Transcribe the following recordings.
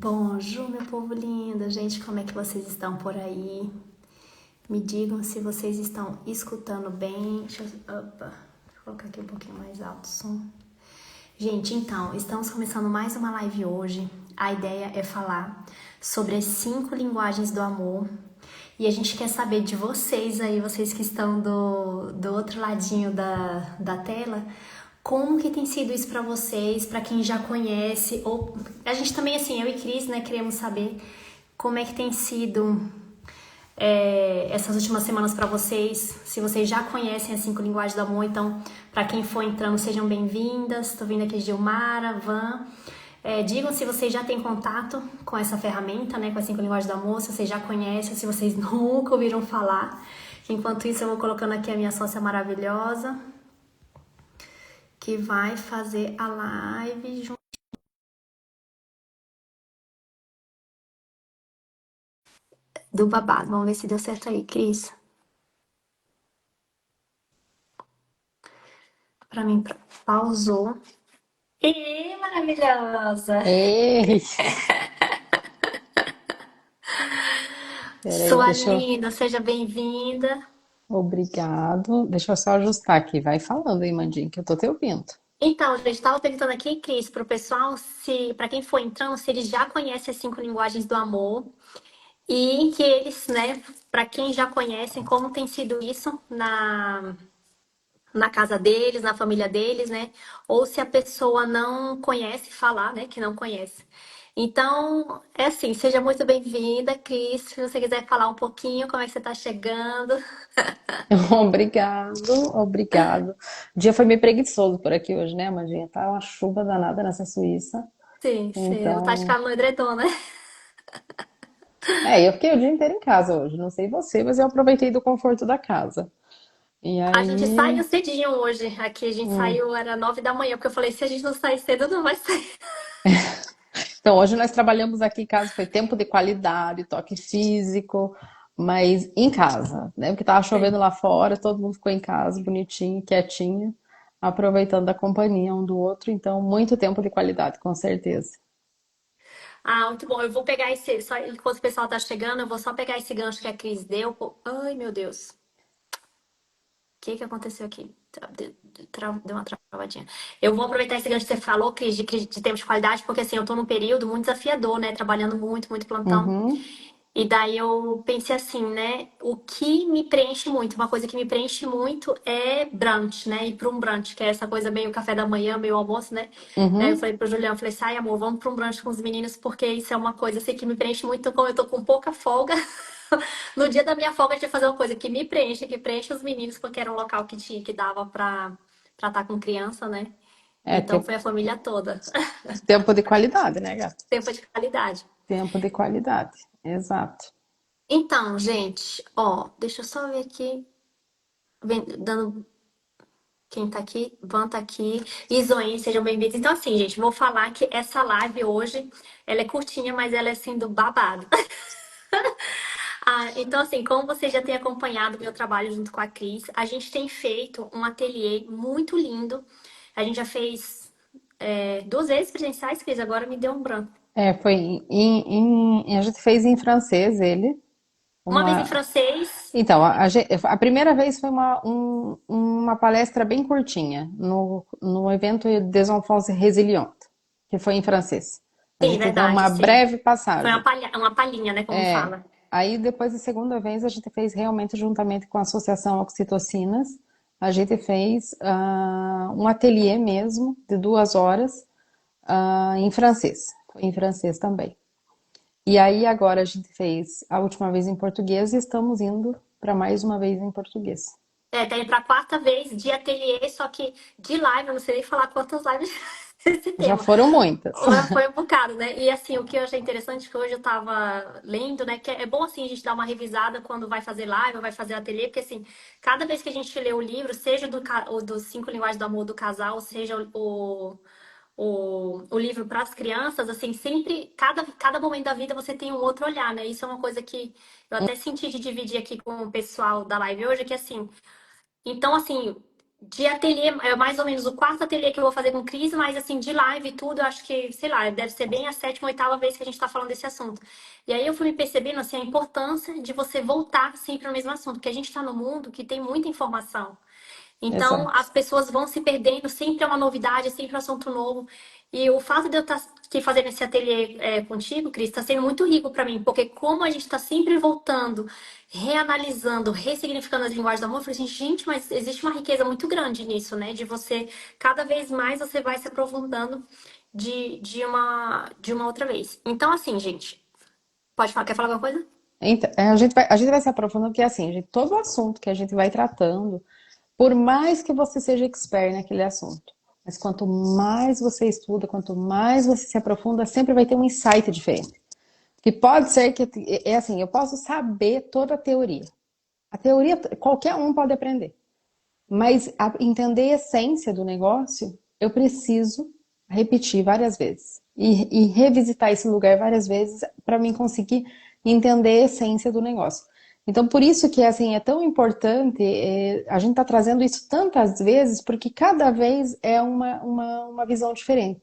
Bonjour, meu povo lindo. Gente, como é que vocês estão por aí? Me digam se vocês estão escutando bem. Opa, deixa eu colocar aqui um pouquinho mais alto o som. Gente, então, estamos começando mais uma live hoje. A ideia é falar sobre as 5 linguagens do amor. E a gente quer saber de vocês aí, vocês que estão do outro ladinho da tela, como que tem sido isso pra vocês, pra quem já conhece, ou a gente também, assim, eu e Cris, né, queremos saber como é que tem sido essas últimas semanas pra vocês, se vocês já conhecem as 5 linguagens do amor. Então, pra quem for entrando, sejam bem-vindas. Tô vindo aqui Gilmara, Van. Digam se vocês já têm contato com essa ferramenta, né, com as 5 linguagens do amor, se vocês já conhecem, se vocês nunca ouviram falar. Enquanto isso, eu vou colocando aqui a minha sócia maravilhosa, que vai fazer a live junto do babado. Vamos ver se deu certo aí, Cris. Pra mim, pausou. Ih, maravilhosa! Ei, peraí, Sua deixa eu. linda, seja bem-vinda. Obrigado. Deixa eu só ajustar aqui. Vai falando aí, Mandinho, que eu tô te ouvindo. Então, gente, estava perguntando aqui, Cris, para o pessoal, se para quem for entrando, se eles já conhecem as 5 linguagens do amor e que eles, né, para quem já conhecem, como tem sido isso na casa deles, na família deles, né? Ou se a pessoa não conhece falar, né, que não conhece. Então, é assim, seja muito bem-vinda, Cris. Se você quiser falar um pouquinho, como é que você está chegando. Obrigado, obrigado. O dia foi meio preguiçoso por aqui hoje, né, Mandinha? Tá uma chuva danada nessa Suíça. Sim, sim, não tá de Então, cama no edredom, né? eu fiquei o dia inteiro em casa hoje. Não sei você, mas eu aproveitei do conforto da casa. E A gente aí, saiu cedinho hoje. Aqui a gente hum, saiu, era 9 da manhã, porque eu falei, se a gente não sair cedo, não vai sair. então hoje nós trabalhamos aqui em casa, foi tempo de qualidade, toque físico, mas em casa, né? Porque tava chovendo Sim. lá fora, todo mundo ficou em casa, bonitinho, quietinho, aproveitando a companhia um do outro, então muito tempo de qualidade, com certeza. Ah, muito bom. Eu vou pegar esse. Só, enquanto o pessoal tá chegando, eu vou só pegar esse gancho que a Cris deu. Ai, meu Deus. O que aconteceu aqui? Deu uma travadinha. Eu vou aproveitar esse gancho que você falou, Cris, de tempo de qualidade, porque assim, eu tô num período muito desafiador, né? Trabalhando muito, muito plantão. Uhum, E daí eu pensei assim, né? O que me preenche muito, uma coisa que me preenche muito é brunch, né? Ir para um brunch, que é essa coisa meio café da manhã, meio almoço, né? Daí eu uhum. falei pro Julião, eu falei, sai amor, vamos para um brunch com os meninos, porque isso é uma coisa assim que me preenche muito, como eu tô com pouca folga. No dia da minha folga, eu tinha que fazer uma coisa que me preenche, que preenche os meninos, porque era um local que tinha, que dava pra estar com criança, né? É Então tempo, foi a família toda. tempo de qualidade, né, gato? Tempo de qualidade. Tempo de qualidade, exato. Então, gente, ó, deixa eu só ver aqui. Dando quem tá aqui, Van tá aqui, e Zoe, sejam bem-vindos. Então, assim, gente, vou falar que essa live hoje, ela é curtinha, mas ela é assim do babado. Ah, então, assim, como você já tem acompanhado o meu trabalho junto com a Cris, a gente tem feito um ateliê muito lindo. A gente já fez 2 vezes presenciais, Cris, agora me deu um branco. Foi a gente fez em francês ele, Uma vez em uma. francês, Então, a primeira vez foi uma palestra bem curtinha, no evento Des Enfants Résilients, que foi em francês. A sim, gente deu uma verdade, sim. breve Foi passagem. uma palhinha, né, como É, fala. aí depois da segunda vez a gente fez realmente juntamente com a Associação Oxitocinas, a gente fez um ateliê mesmo, de 2 horas, em francês. Foi em francês também. E aí agora a gente fez a última vez em português e estamos indo para mais uma vez em português. Tá indo pra 4ª vez de ateliê, só que de live, eu não sei nem falar quantas lives desse Já tema. foram muitas. Mas foi um bocado, né? E assim, o que eu achei interessante é que hoje eu tava lendo, né? Que é bom assim a gente dar uma revisada quando vai fazer live ou vai fazer ateliê, porque assim, cada vez que a gente lê o livro, seja o dos 5 linguagens do amor do casal, seja o livro para as crianças, assim, sempre, cada momento da vida você tem um outro olhar, né? Isso é uma coisa que eu até senti de dividir aqui com o pessoal da live hoje, que assim, então, assim, De ateliê, é mais ou menos o quarto ateliê que eu vou fazer com Cris, mas assim, de live e tudo, eu acho que, sei lá, deve ser bem a sétima, oitava vez que a gente tá falando desse assunto. E aí eu fui me percebendo, assim, a importância de você voltar sempre ao mesmo assunto, porque a gente tá num mundo que tem muita informação. Então, Exato. as pessoas vão se perdendo, sempre é uma novidade, sempre é um assunto novo. E o fato de eu estar aqui fazendo esse ateliê contigo, Cris, está sendo muito rico para mim, porque como a gente está sempre voltando, reanalisando, ressignificando as linguagens do amor, eu falei assim, gente, mas existe uma riqueza muito grande nisso, né? De você, cada vez mais, você vai se aprofundando de uma outra vez. Então, assim, gente, pode falar, quer falar alguma coisa? Então, a gente vai se aprofundando, porque assim, gente, todo assunto que a gente vai tratando, por mais que você seja expert naquele assunto, mas quanto mais você estuda, quanto mais você se aprofunda, sempre vai ter um insight diferente. Que pode ser que, é assim, eu posso saber toda a teoria. A teoria, qualquer um pode aprender. Mas entender a essência do negócio, eu preciso repetir várias vezes. E revisitar esse lugar várias vezes para mim conseguir entender a essência do negócio. Então, por isso que assim, é tão importante, a gente está trazendo isso tantas vezes, porque cada vez é uma visão diferente.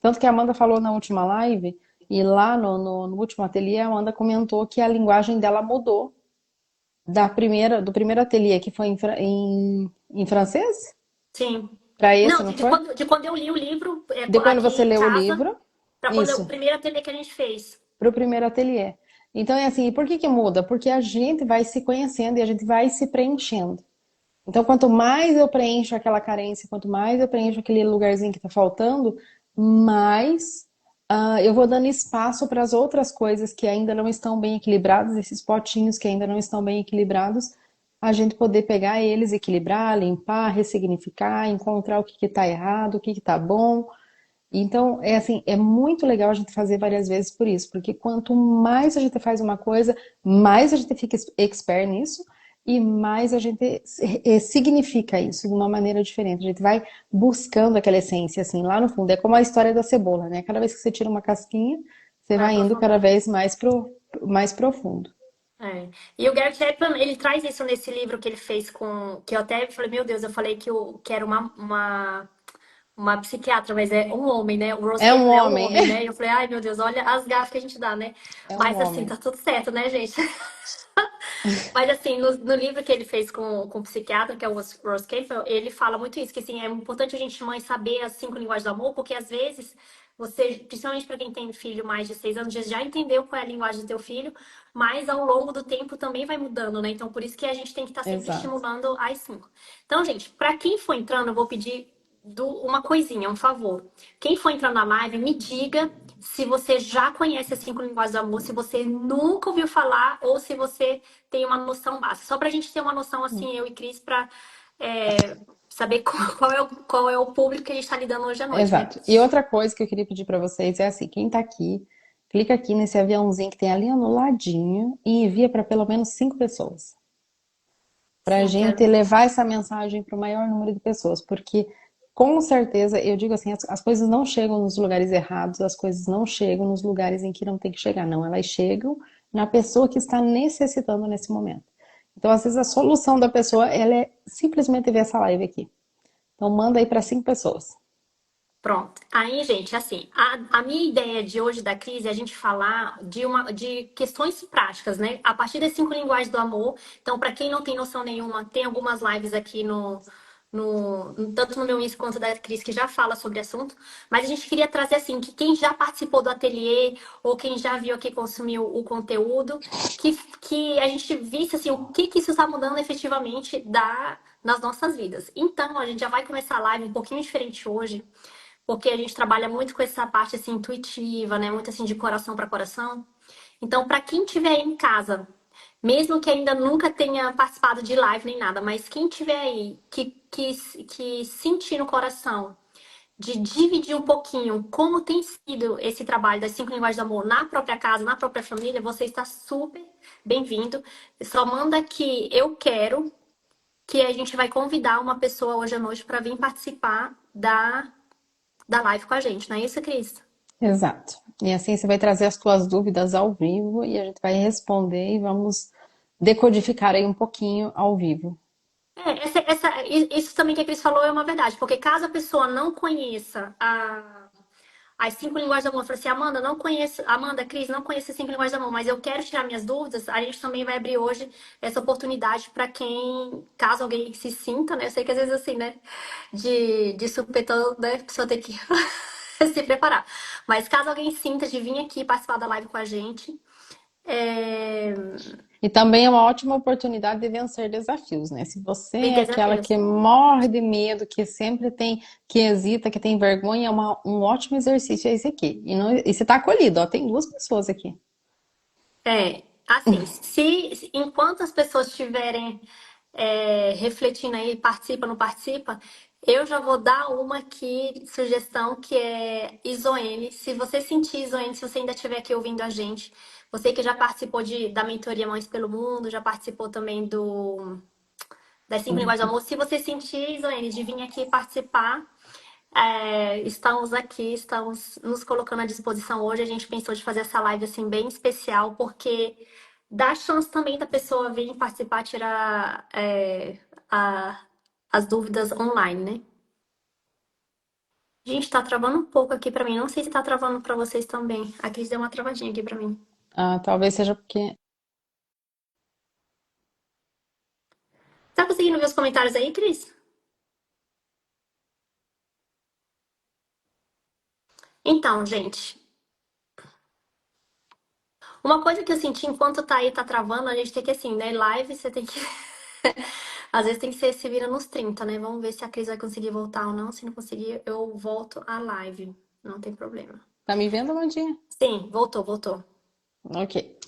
Tanto que a Amanda falou na última live, e lá no último ateliê, a Amanda comentou que a linguagem dela mudou do primeiro ateliê, que foi em francês, Sim. para esse, Não, não de foi? quando, de quando eu li o livro De quando aqui você em leu o casa, livro, para quando o isso, primeiro ateliê que a gente fez. para o primeiro ateliê. Então é assim, e por que que muda? Porque a gente vai se conhecendo e a gente vai se preenchendo. Então, quanto mais eu preencho aquela carência, quanto mais eu preencho aquele lugarzinho que está faltando, mais eu vou dando espaço para as outras coisas que ainda não estão bem equilibradas, esses potinhos que ainda não estão bem equilibrados, a gente poder pegar eles, equilibrar, limpar, ressignificar, encontrar o que está errado, o que está bom. Então, é assim, é muito legal a gente fazer várias vezes por isso, porque quanto mais a gente faz uma coisa, mais a gente fica expert nisso e mais a gente significa isso de uma maneira diferente. A gente vai buscando aquela essência, assim, lá no fundo. É como a história da cebola, né? Cada vez que você tira uma casquinha, você Vai vai indo cada aprofundando. vez mais profundo. É. E o Gary Chapman, ele traz isso nesse livro que ele fez com. Que eu até falei, meu Deus, eu falei que era uma psiquiatra, mas é um homem, né? O Ross É um Campbell é um homem, homem, né? E eu falei, ai meu Deus, olha as gafas que a gente dá, né? é um Mas assim, homem. tá tudo certo, né, gente? Mas assim, no livro que ele fez com o psiquiatra, que é o Ross Campbell, ele fala muito isso, que assim, é importante a gente, mãe, saber as 5 linguagens do amor, porque às vezes você, principalmente para quem tem filho mais de 6 anos, já entendeu qual é a linguagem do teu filho, mas ao longo do tempo também vai mudando, né? Então, por isso que a gente tem que estar sempre Exato. estimulando as 5. Então, gente, para quem for entrando, eu vou pedir uma coisinha, um favor. Quem for entrando na live, me diga se você já conhece as 5 linguagens do amor, se você nunca ouviu falar ou se você tem uma noção básica. Só pra gente ter uma noção, assim, eu e Cris, pra saber qual é o público que a gente tá lidando hoje à noite, né? Exato. E outra coisa que eu queria pedir para vocês é assim, quem tá aqui, clica aqui nesse aviãozinho que tem ali no ladinho e envia para pelo menos 5 pessoas. Para a Sim, gente quero. levar essa mensagem para o maior número de pessoas, porque com certeza, eu digo assim, as coisas não chegam nos lugares errados, as coisas não chegam nos lugares em que não tem que chegar, não. Elas chegam na pessoa que está necessitando nesse momento. Então, às vezes, a solução da pessoa, ela é simplesmente ver essa live aqui. Então, manda aí para 5 pessoas. Pronto. Aí, gente, assim, a minha ideia de hoje da crise é a gente falar de questões práticas, né? A partir das 5 linguagens do amor. Então, para quem não tem noção nenhuma, tem algumas lives aqui tanto no meu Insta quanto da Cris que já fala sobre o assunto. Mas a gente queria trazer assim que quem já participou do ateliê ou quem já viu aqui consumiu o conteúdo, que a gente visse assim o que isso está mudando efetivamente nas nossas vidas. Então, a gente já vai começar a live um pouquinho diferente hoje porque a gente trabalha muito com essa parte assim intuitiva, né? Muito assim de coração para coração. Então, para quem tiver aí em casa, mesmo que ainda nunca tenha participado de live nem nada, mas quem tiver aí que sentir no coração de dividir um pouquinho como tem sido esse trabalho das 5 linguagens do amor na própria casa, na própria família, você está super bem-vindo. Só manda que eu quero que a gente vai convidar uma pessoa hoje à noite para vir participar da live com a gente, não é isso, Cris? Exato. E assim você vai trazer as tuas dúvidas ao vivo e a gente vai responder e vamos decodificar aí um pouquinho ao vivo. Isso também que a Cris falou é uma verdade, porque caso a pessoa não conheça as 5 linguagens do amor, eu falei assim, Amanda, não conheço, Amanda, Cris, não conheço as 5 linguagens do amor, mas eu quero tirar minhas dúvidas, a gente também vai abrir hoje essa oportunidade para quem, caso alguém se sinta, né? Eu sei que às vezes assim, né? De supetão, né? A pessoa tem que se preparar. Mas caso alguém sinta de vir aqui participar da live com a gente, é... E também é uma ótima oportunidade de vencer desafios, né? Se você vem é aquela desafios. que morre de medo, que sempre tem, que hesita, que tem vergonha, um ótimo exercício é esse aqui. E você tá acolhido, ó, tem duas pessoas aqui. Assim, se enquanto as pessoas estiverem refletindo aí, participa, não participa, eu já vou dar uma aqui, sugestão, que é Isoene. Se você sentir Isoene, se você ainda estiver aqui ouvindo a gente, você que já participou da mentoria Mães pelo Mundo, já participou também das 5 linguagens do amor, se você sentir, Isoene, de vir aqui participar, estamos aqui, estamos nos colocando à disposição hoje. A gente pensou de fazer essa live assim bem especial, porque dá chance também da pessoa vir participar, tirar a- as dúvidas online, né? Gente, tá travando um pouco aqui pra mim. Não sei se tá travando pra vocês também. A Cris deu uma travadinha aqui pra mim. Ah, talvez seja porque. Tá conseguindo ver os comentários aí, Cris? Então, gente, uma coisa que eu senti enquanto tá aí, tá travando, a gente tem que assim, né? Live, você tem que às vezes tem que ser se vira nos 30, né? Vamos ver se a Cris vai conseguir voltar ou não. Se não conseguir, eu volto à live. Não tem problema. Tá me vendo, Mandinha? Sim, voltou, voltou. Ok,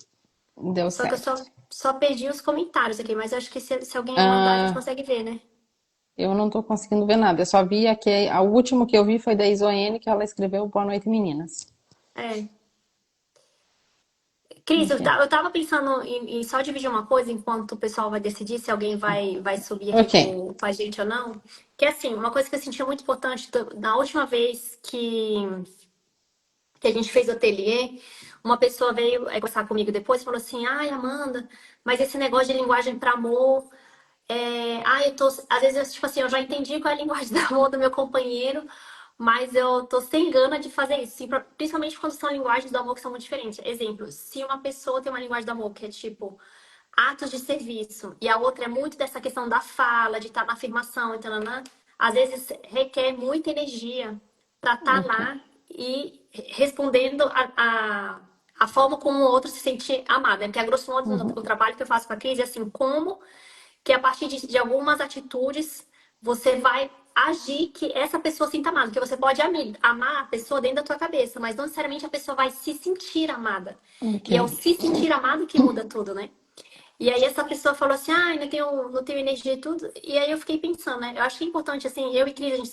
deu Só que eu certo. só perdi os comentários aqui, mas acho que se alguém mandar, a gente Ah, consegue ver, né? eu não tô conseguindo ver nada. Eu só vi aqui, a última que eu vi foi da Isoene, que ela escreveu Boa noite, meninas. É. Cris, Ok. eu tava pensando em só dividir uma coisa enquanto o pessoal vai decidir se alguém vai subir aqui Ok. com a gente ou não. Que é assim, uma coisa que eu senti muito importante na última vez que a gente fez o ateliê, uma pessoa veio conversar comigo depois e falou assim: ai, Amanda, mas esse negócio de linguagem para amor. Eu tô. Às vezes, tipo assim, eu já entendi qual é a linguagem do amor do meu companheiro, mas eu tô sem gana de fazer isso. Sim, principalmente quando são linguagens do amor que são muito diferentes. Exemplo, se uma pessoa tem uma linguagem do amor que é tipo atos de serviço, e a outra é muito dessa questão da fala, de estar na afirmação, então, né? Às vezes requer muita energia para estar Ok. lá e respondendo a forma como o outro se sente amado, né? Porque, a grosso modo, o Uhum. trabalho que eu faço com a Cris é assim, como que a partir de algumas atitudes você vai agir que essa pessoa sinta amada. Porque você pode amar a pessoa dentro da tua cabeça, mas não necessariamente a pessoa vai se sentir amada. Ok. E é o se sentir amado que muda tudo, né? E aí essa pessoa falou assim, ah, não tenho energia e tudo. E aí eu fiquei pensando, né? Eu acho que é importante, assim, eu e Cris, a gente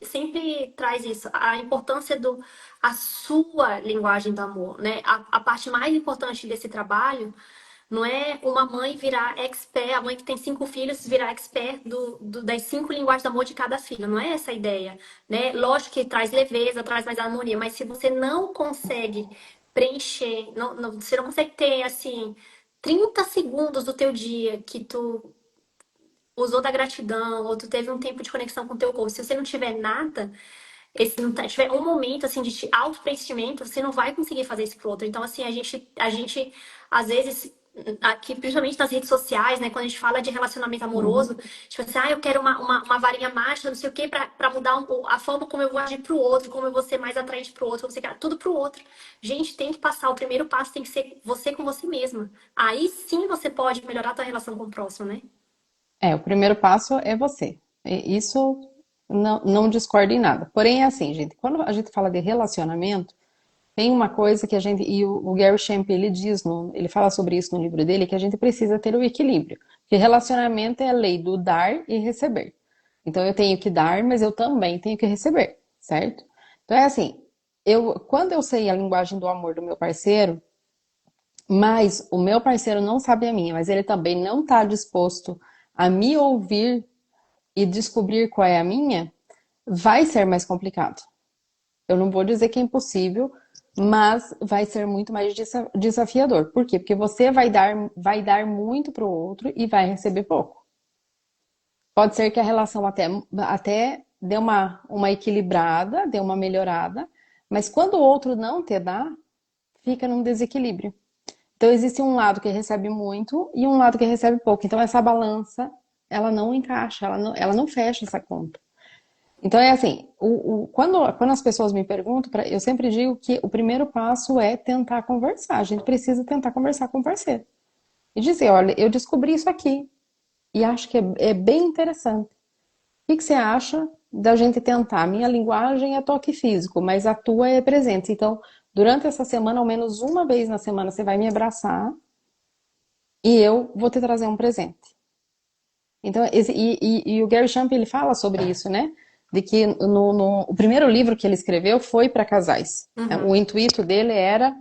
sempre traz isso, a importância a sua linguagem do amor, né? A parte mais importante desse trabalho não é uma mãe virar expert, a mãe que tem 5 filhos virar expert das 5 linguagens do amor de cada filho. Não é essa a ideia, né? Lógico que traz leveza, traz mais harmonia, mas se você não consegue preencher, você não consegue ter, assim, 30 segundos do teu dia que tu usou da gratidão, ou tu teve um tempo de conexão com o teu corpo, se você não tiver nada, se não tiver um momento assim de auto-preenchimento, você não vai conseguir fazer isso pro outro. Então, assim, a gente às vezes, aqui, principalmente nas redes sociais, né, quando a gente fala de relacionamento amoroso, Uhum. tipo assim, eu quero uma varinha mágica, não sei o quê, pra mudar a forma como eu vou agir pro outro, como eu vou ser mais atraente pro outro, você quer tudo pro outro. Gente, tem que passar, o primeiro passo tem que ser você com você mesma. Aí sim você pode melhorar a tua relação com o próximo, né? É, o primeiro passo é você. Isso não discordo em nada. Porém, é assim, gente, quando a gente fala de relacionamento, tem uma coisa que a gente, e o Gary Shamp, ele diz, ele fala sobre isso no livro dele, que a gente precisa ter o equilíbrio. Que relacionamento é a lei do dar e receber. Então eu tenho que dar, mas eu também tenho que receber, certo? Então é assim, quando eu sei a linguagem do amor do meu parceiro, mas o meu parceiro não sabe a minha, mas ele também não está disposto a me ouvir e descobrir qual é a minha, vai ser mais complicado. Eu não vou dizer que é impossível, mas vai ser muito mais desafiador. Por quê? Porque você vai dar muito para o outro e vai receber pouco. Pode ser que a relação até dê uma equilibrada, dê uma melhorada, mas quando o outro não te dá, fica num desequilíbrio. Então existe um lado que recebe muito e um lado que recebe pouco. Então essa balança, ela não encaixa, ela não fecha essa conta. Então é assim, quando as pessoas me perguntam, eu sempre digo que o primeiro passo é tentar conversar. A gente precisa tentar conversar com o parceiro. E dizer, olha, eu descobri isso aqui e acho que é bem interessante. O que você acha da gente tentar? Minha linguagem é toque físico, mas a tua é presente. Então, durante essa semana, ao menos uma vez na semana, você vai me abraçar e eu vou te trazer um presente. Então, o Gary Champ, ele fala sobre isso, né? De que o primeiro livro que ele escreveu foi para casais. O Uhum. intuito dele era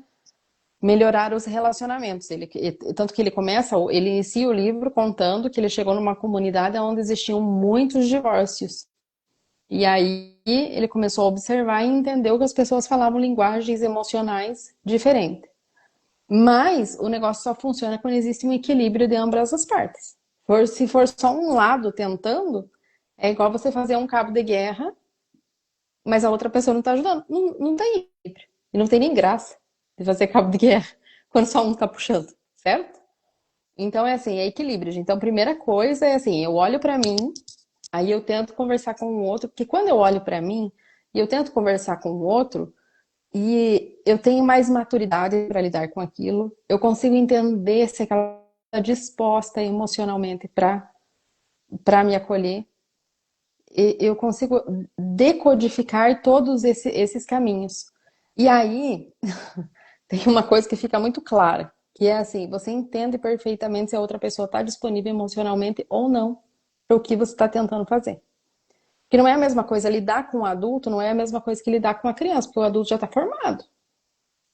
melhorar os relacionamentos. Tanto que ele inicia o livro contando que ele chegou numa comunidade onde existiam muitos divórcios. E aí ele começou a observar e entendeu que as pessoas falavam linguagens emocionais diferentes. Mas o negócio só funciona quando existe um equilíbrio de ambas as partes. Se for só um lado tentando, é igual você fazer um cabo de guerra, mas a outra pessoa não está ajudando. Não, não tem equilíbrio. E não tem nem graça de fazer cabo de guerra quando só um está puxando, certo? Então é assim, é equilíbrio, gente. Então, a primeira coisa é assim, eu olho para mim, aí eu tento conversar com o outro, porque quando eu olho para mim e eu tento conversar com o outro, e eu tenho mais maturidade para lidar com aquilo, eu consigo entender se aquela está disposta emocionalmente para me acolher, e eu consigo decodificar todos esses caminhos. E aí tem uma coisa que fica muito clara, que é assim, você entende perfeitamente se a outra pessoa está disponível emocionalmente ou não para o que você está tentando fazer. Que não é a mesma coisa lidar com um adulto, não é a mesma coisa que lidar com uma criança, porque o adulto já está formado.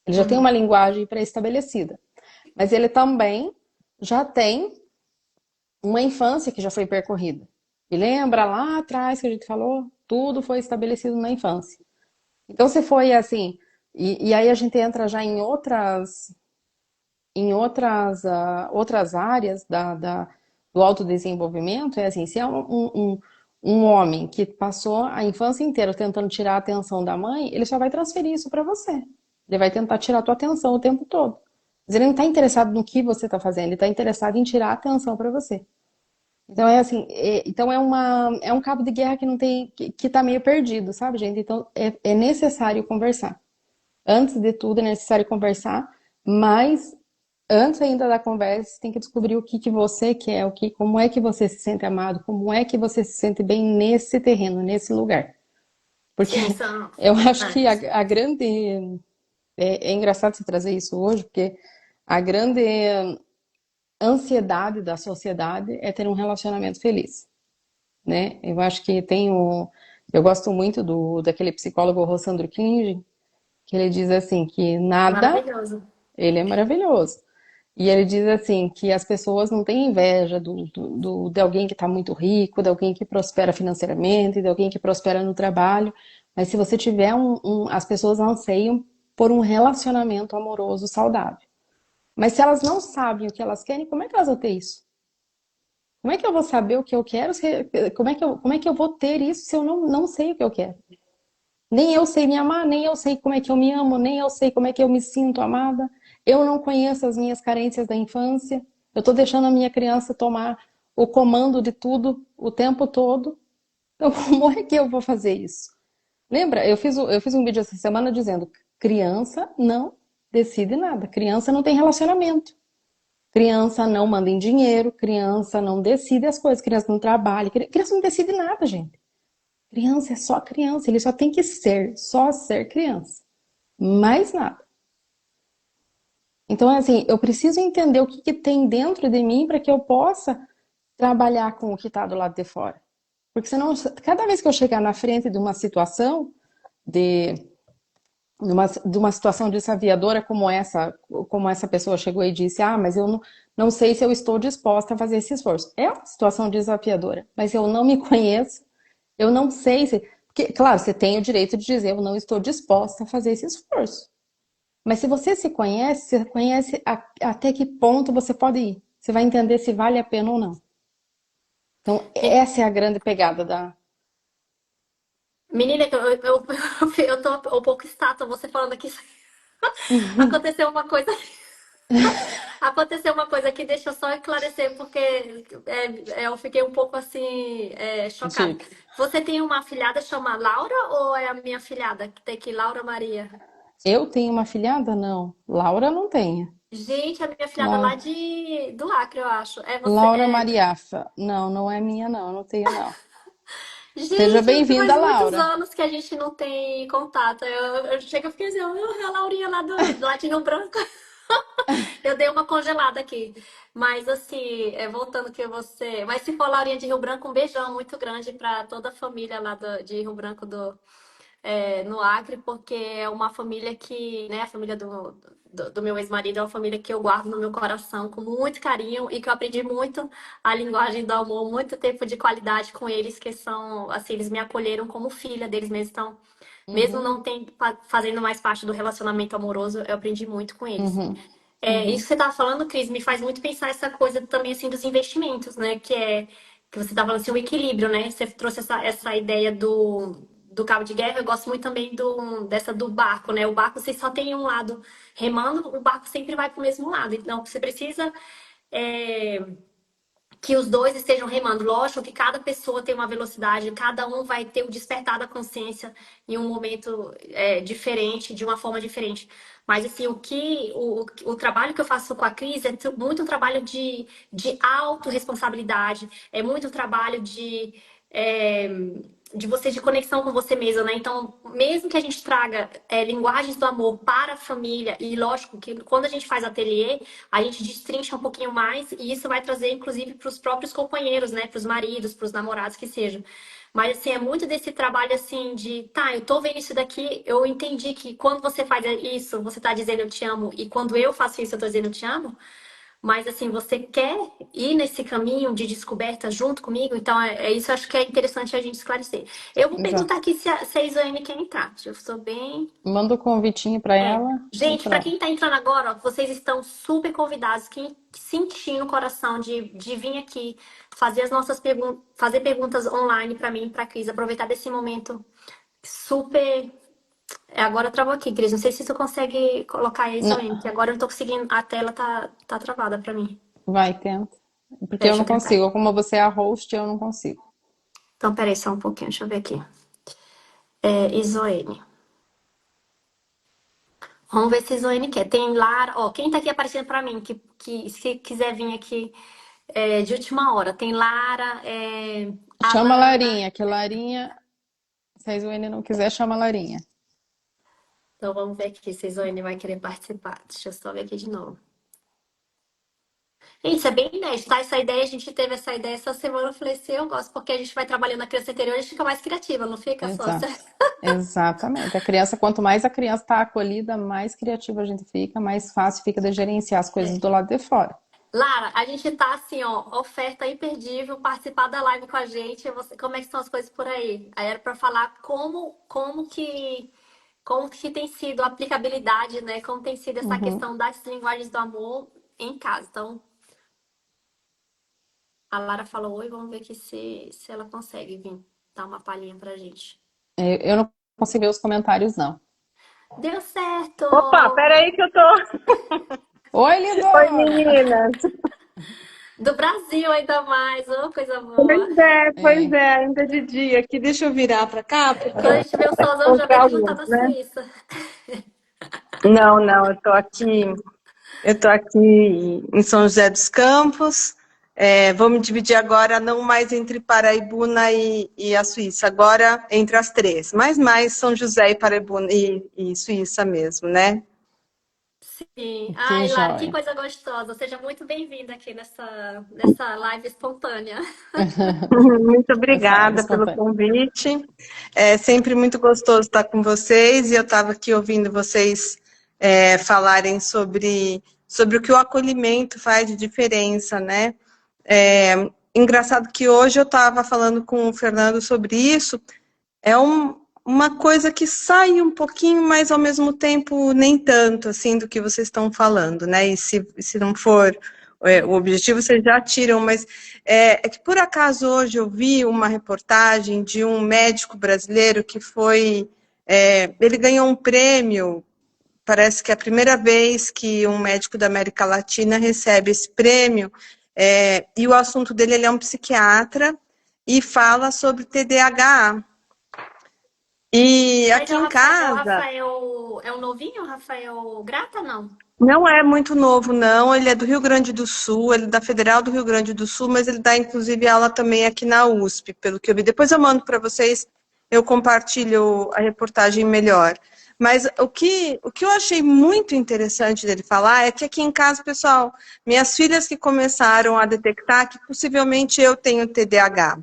Ele já tem uma Uhum. linguagem pré-estabelecida. Mas ele também já tem uma infância que já foi percorrida. E lembra lá atrás que a gente falou? Tudo foi estabelecido na infância. Então, se foi assim, e aí a gente entra já outras áreas do autodesenvolvimento, é assim, se é um homem que passou a infância inteira tentando tirar a atenção da mãe, ele só vai transferir isso para você. Ele vai tentar tirar a tua atenção o tempo todo. Mas ele não está interessado no que você está fazendo, ele está interessado em tirar a atenção para você. Então é assim, então é um cabo de guerra que não tem, que tá meio perdido, sabe, gente? Então é necessário conversar. Antes de tudo é necessário conversar, mas antes ainda da conversa, você tem que descobrir o que que você quer, como é que você se sente amado, como é que você se sente bem nesse terreno, nesse lugar. Porque Sim, são. eu acho Ah, que a grande. É engraçado você trazer isso hoje, porque a grande ansiedade da sociedade é ter um relacionamento feliz, né? Eu acho que eu gosto muito daquele psicólogo Rossandro Kling, que ele diz assim que nada, maravilhoso. ele é maravilhoso. E ele diz assim que as pessoas não têm inveja de alguém que está muito rico, de alguém que prospera financeiramente, de alguém que prospera no trabalho. Mas se você tiver as pessoas anseiam por um relacionamento amoroso saudável. Mas se elas não sabem o que elas querem, como é que elas vão ter isso? Como é que eu vou saber o que eu quero? Como é que eu vou ter isso se eu não sei o que eu quero? Nem eu sei me amar, nem eu sei como é que eu me amo, nem eu sei como é que eu me sinto amada. Eu não conheço as minhas carências da infância. Eu estou deixando a minha criança tomar o comando de tudo o tempo todo. Então, como é que eu vou fazer isso? Lembra? Eu fiz um vídeo essa semana dizendo: criança não decide nada, criança não tem relacionamento. Criança não manda em dinheiro, criança não decide as coisas, criança não trabalha, criança não decide nada, gente. Criança é só criança, ele só tem que ser, só ser criança. Mais nada. Então, é assim, eu preciso entender o que, que tem dentro de mim para que eu possa trabalhar com o que está do lado de fora. Porque senão, cada vez que eu chegar na frente de uma situação, de, de uma situação desafiadora como essa pessoa chegou e disse, ah, mas eu não sei se eu estou disposta a fazer esse esforço. É uma situação desafiadora, mas eu não me conheço, eu não sei se. Porque, claro, você tem o direito de dizer, eu não estou disposta a fazer esse esforço. Mas se você conhece até que ponto você pode ir. Você vai entender se vale a pena ou não. Então, essa é a grande pegada da. Menina, eu tô um pouco estátua, você falando aqui. Aconteceu uma coisa. Aconteceu uma coisa que deixa eu só esclarecer, porque eu fiquei um pouco assim, chocada. Diga. Você tem uma afilhada chamada Laura ou é a minha afilhada que tem aqui, Laura Maria? Eu tenho uma filhada? Não. Laura não tem. Gente, a minha afilhada lá La- do Acre, eu acho. É você. Laura Mariafa. Não, não é minha, não. Eu não tenho, não. Seja Gente, bem-vinda, faz muitos Laura. anos que a gente não tem contato. Eu chego e fiquei assim, a Laurinha lá de Rio Branco. Eu dei uma congelada aqui. Mas assim, voltando que você. Mas se for Laurinha de Rio Branco, um beijão muito grande para toda a família lá de Rio Branco no Acre, porque é uma família que, né, a família do meu ex-marido é uma família que eu guardo no meu coração com muito carinho e que eu aprendi muito a linguagem do amor, muito tempo de qualidade com eles, que são, assim, eles me acolheram como filha deles mesmos, então, mesmo Uhum, não fazendo mais parte do relacionamento amoroso, eu aprendi muito com eles. uhum, Isso uhum, que você estava falando, Cris, me faz muito pensar essa coisa também assim dos investimentos, né? Que você estava falando assim, o equilíbrio, né? Você trouxe essa ideia do cabo de guerra. Eu gosto muito também dessa do barco, né? O barco você só tem um lado remando, o barco sempre vai para o mesmo lado. Então você precisa é, que os dois estejam remando. Lógico que cada pessoa tem uma velocidade, cada um vai ter o despertar da consciência em um momento diferente, de uma forma diferente. Mas assim, o trabalho que eu faço com a Cris é muito um trabalho de autorresponsabilidade, é muito um trabalho é, de você de conexão com você mesma, né? Então, mesmo que a gente traga linguagens do amor para a família, e lógico que quando a gente faz ateliê, a gente destrincha um pouquinho mais e isso vai trazer, inclusive, para os próprios companheiros, né? Para os maridos, para os namorados que sejam. Mas, assim, é muito desse trabalho, assim, tá, eu tô vendo isso daqui, eu entendi que quando você faz isso, você tá dizendo eu te amo, e quando eu faço isso, eu tô dizendo eu te amo. Mas, assim, você quer ir nesse caminho de descoberta junto comigo? Então, isso, eu acho que é interessante a gente esclarecer. Eu vou perguntar exato. aqui se a Isoane quer entrar. Eu estou bem Manda o convitinho para ela e Gente, para pronto. quem tá entrando agora, ó, vocês estão super convidados. Quem sentir no coração de vir aqui fazer as nossas perguntas, fazer perguntas online para mim, para Cris, aproveitar desse momento super. Agora travou aqui, Cris. Não sei se tu consegue colocar isso Não, aí, que agora eu não tô conseguindo. A tela tá travada para mim. vai, tenta. Porque Peraí, eu deixa não eu tentar. consigo. Como você é a host, eu não consigo. Então, peraí, só um pouquinho, deixa eu ver aqui. Isoene. Vamos ver se Isoene quer. Tem Lara, ó, quem tá aqui aparecendo para mim, que se quiser vir aqui de última hora. Tem Lara, Chama a Alana. Larinha, que Larinha, se a Suene não quiser, chama a Larinha. Então vamos ver aqui se a Zoene vai querer participar. Deixa eu só ver aqui de novo. Isso é bem inédito, tá? Essa ideia, a gente teve essa ideia essa semana. Eu falei assim, eu gosto, porque a gente vai trabalhando na criança interior, a gente fica mais criativa, não fica só? Exato. Exatamente. A criança, quanto mais a criança está acolhida, mais criativa a gente fica, mais fácil fica de gerenciar as coisas do lado de fora. Lara, a gente tá assim, ó, oferta imperdível, participar da live com a gente. Como é que estão as coisas por aí? Aí era para falar como que tem sido a aplicabilidade, né? Como tem sido essa Uhum. questão das linguagens do amor em casa. Então, a Lara falou oi, vamos ver aqui se ela consegue vir dar uma palhinha pra gente. Eu não consigo ver os comentários, não. Deu certo! Opa, peraí que eu tô. Oi, Oi, lindona! meninas. Do Brasil ainda mais, ô, coisa boa. Pois É, é, ainda de dia aqui. Deixa eu virar pra cá, porque Quando a eu gente vê o vou solzão, já vê encontrar que não tá alguns, na né? Suíça. Não, não, eu tô aqui em São José dos Campos. Vou me dividir agora, não mais entre Paraibuna e a Suíça, agora entre as três, mas mais São José e Paraibuna e Suíça mesmo, né? Sim. que Ai, Lara, que joia. coisa gostosa. Seja muito bem-vinda aqui nessa live espontânea. Muito Essa live obrigada pelo espontânea. convite. É sempre muito gostoso estar com vocês e eu estava aqui ouvindo vocês falarem sobre o que o acolhimento faz de diferença, né? Engraçado que hoje eu estava falando com o Fernando sobre isso. Uma coisa que sai um pouquinho, mas ao mesmo tempo nem tanto assim do que vocês estão falando, né? E se não for o objetivo vocês já tiram, mas é que por acaso hoje eu vi uma reportagem de um médico brasileiro que foi, ele ganhou um prêmio, parece que é a primeira vez que um médico da América Latina recebe esse prêmio, e o assunto dele, ele é um psiquiatra e fala sobre TDAH. E Mas aqui em casa, É o novinho, o Rafael Grata, não? não é muito novo, não. Ele é do Rio Grande do Sul, ele é da Federal do Rio Grande do Sul, mas ele dá, inclusive, aula também aqui na USP, pelo que eu vi. Depois eu mando para vocês, eu compartilho a reportagem melhor. Mas o que eu achei muito interessante dele falar é que aqui em casa, pessoal, minhas filhas que começaram a detectar que possivelmente eu tenho TDAH.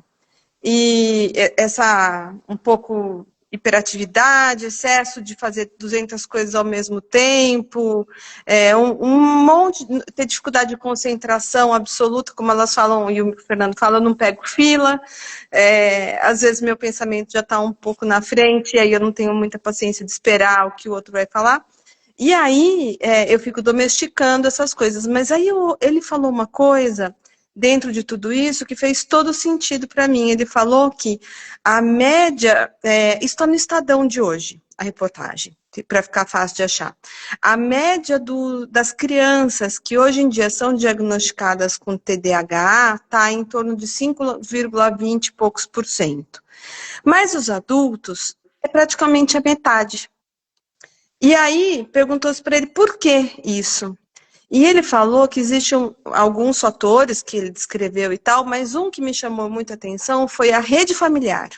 E essa um pouco hiperatividade, excesso de fazer 200 coisas ao mesmo tempo, um monte, ter dificuldade de concentração absoluta, como elas falam, e o Fernando fala, eu não pego fila, às vezes meu pensamento já está um pouco na frente, e aí eu não tenho muita paciência de esperar o que o outro vai falar. E aí eu fico domesticando essas coisas, mas aí ele falou uma coisa dentro de tudo isso que fez todo sentido para mim. Ele falou que a média, está no Estadão de hoje, a reportagem, para ficar fácil de achar. A média das crianças que hoje em dia são diagnosticadas com TDAH está em torno de 5,20 e poucos por cento. Mas os adultos é praticamente a metade. E aí perguntou-se para ele por que isso. E ele falou que existem alguns fatores que ele descreveu e tal, mas um que me chamou muita atenção foi a rede familiar.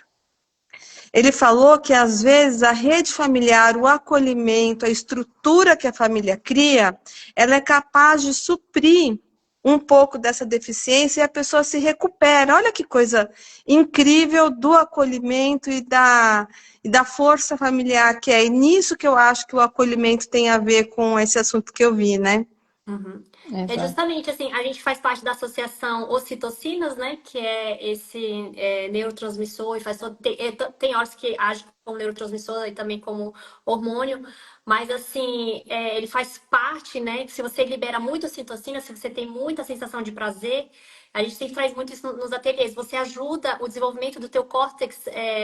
Ele falou que, às vezes, a rede familiar, o acolhimento, a estrutura que a família cria, ela é capaz de suprir um pouco dessa deficiência e a pessoa se recupera. Olha que coisa incrível do acolhimento e da força familiar que é. E nisso que eu acho que o acolhimento tem a ver com esse assunto que eu vi, né? Uhum. É Exato. justamente assim, a gente faz parte da associação ocitocinas, né? Que é esse neurotransmissor e faz tem horas que age como neurotransmissor e também como hormônio, mas assim, ele faz parte, né? Se você libera muito ocitocina, se você tem muita sensação de prazer, a gente sempre traz muito isso nos ateliês. Você ajuda o desenvolvimento do teu córtex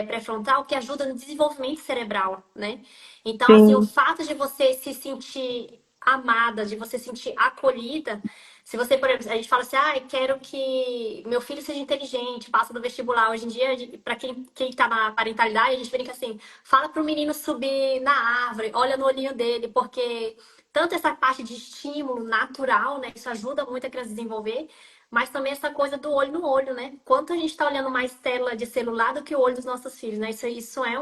pré-frontal, que ajuda no desenvolvimento cerebral, né? Então, assim, o Sim, fato de você se sentir amada, de você sentir acolhida. Se você, por exemplo, a gente fala assim, ah, eu quero que meu filho seja inteligente, passa do vestibular. Hoje em dia, para quem tá na parentalidade, a gente brinca assim, fala pro menino subir na árvore, olha no olhinho dele, porque tanto essa parte de estímulo natural, né, isso ajuda muito a criança a desenvolver, mas também essa coisa do olho no olho, né? Quanto a gente está olhando mais tela de celular do que o olho dos nossos filhos, né? Isso é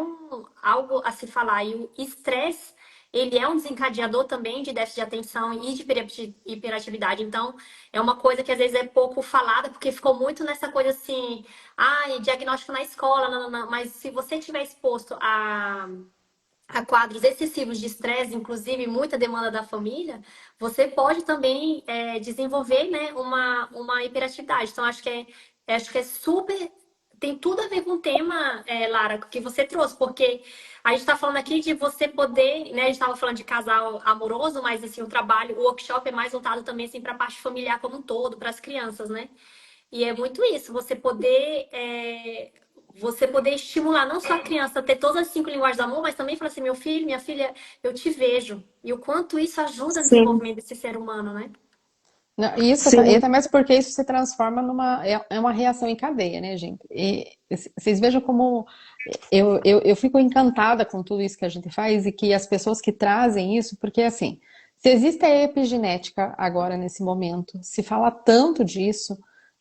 algo a se falar. E o estresse ele é um desencadeador também de déficit de atenção e de hiperatividade. Então, é uma coisa que às vezes é pouco falada, porque ficou muito nessa coisa assim, diagnóstico na escola, não, não, não. Mas se você estiver exposto a quadros excessivos de estresse, inclusive muita demanda da família, você pode também desenvolver, né, uma hiperatividade. Então, acho que é super. Tem tudo a ver com o tema, Lara, que você trouxe, porque a gente está falando aqui de você poder, né? A gente estava falando de casal amoroso, mas assim, o workshop é mais voltado também assim, para a parte familiar como um todo, para as crianças, né? E é muito isso, você poder estimular não só a criança a ter todas as 5 linguagens do amor, mas também falar assim, meu filho, minha filha, eu te vejo. E o quanto isso ajuda no sim, desenvolvimento desse ser humano, né? Não, isso, e sim. até mesmo porque isso se transforma é uma reação em cadeia, né, gente? E vocês vejam como eu fico encantada com tudo isso que a gente faz e que as pessoas que trazem isso, porque assim, se existe a epigenética agora nesse momento, se fala tanto disso,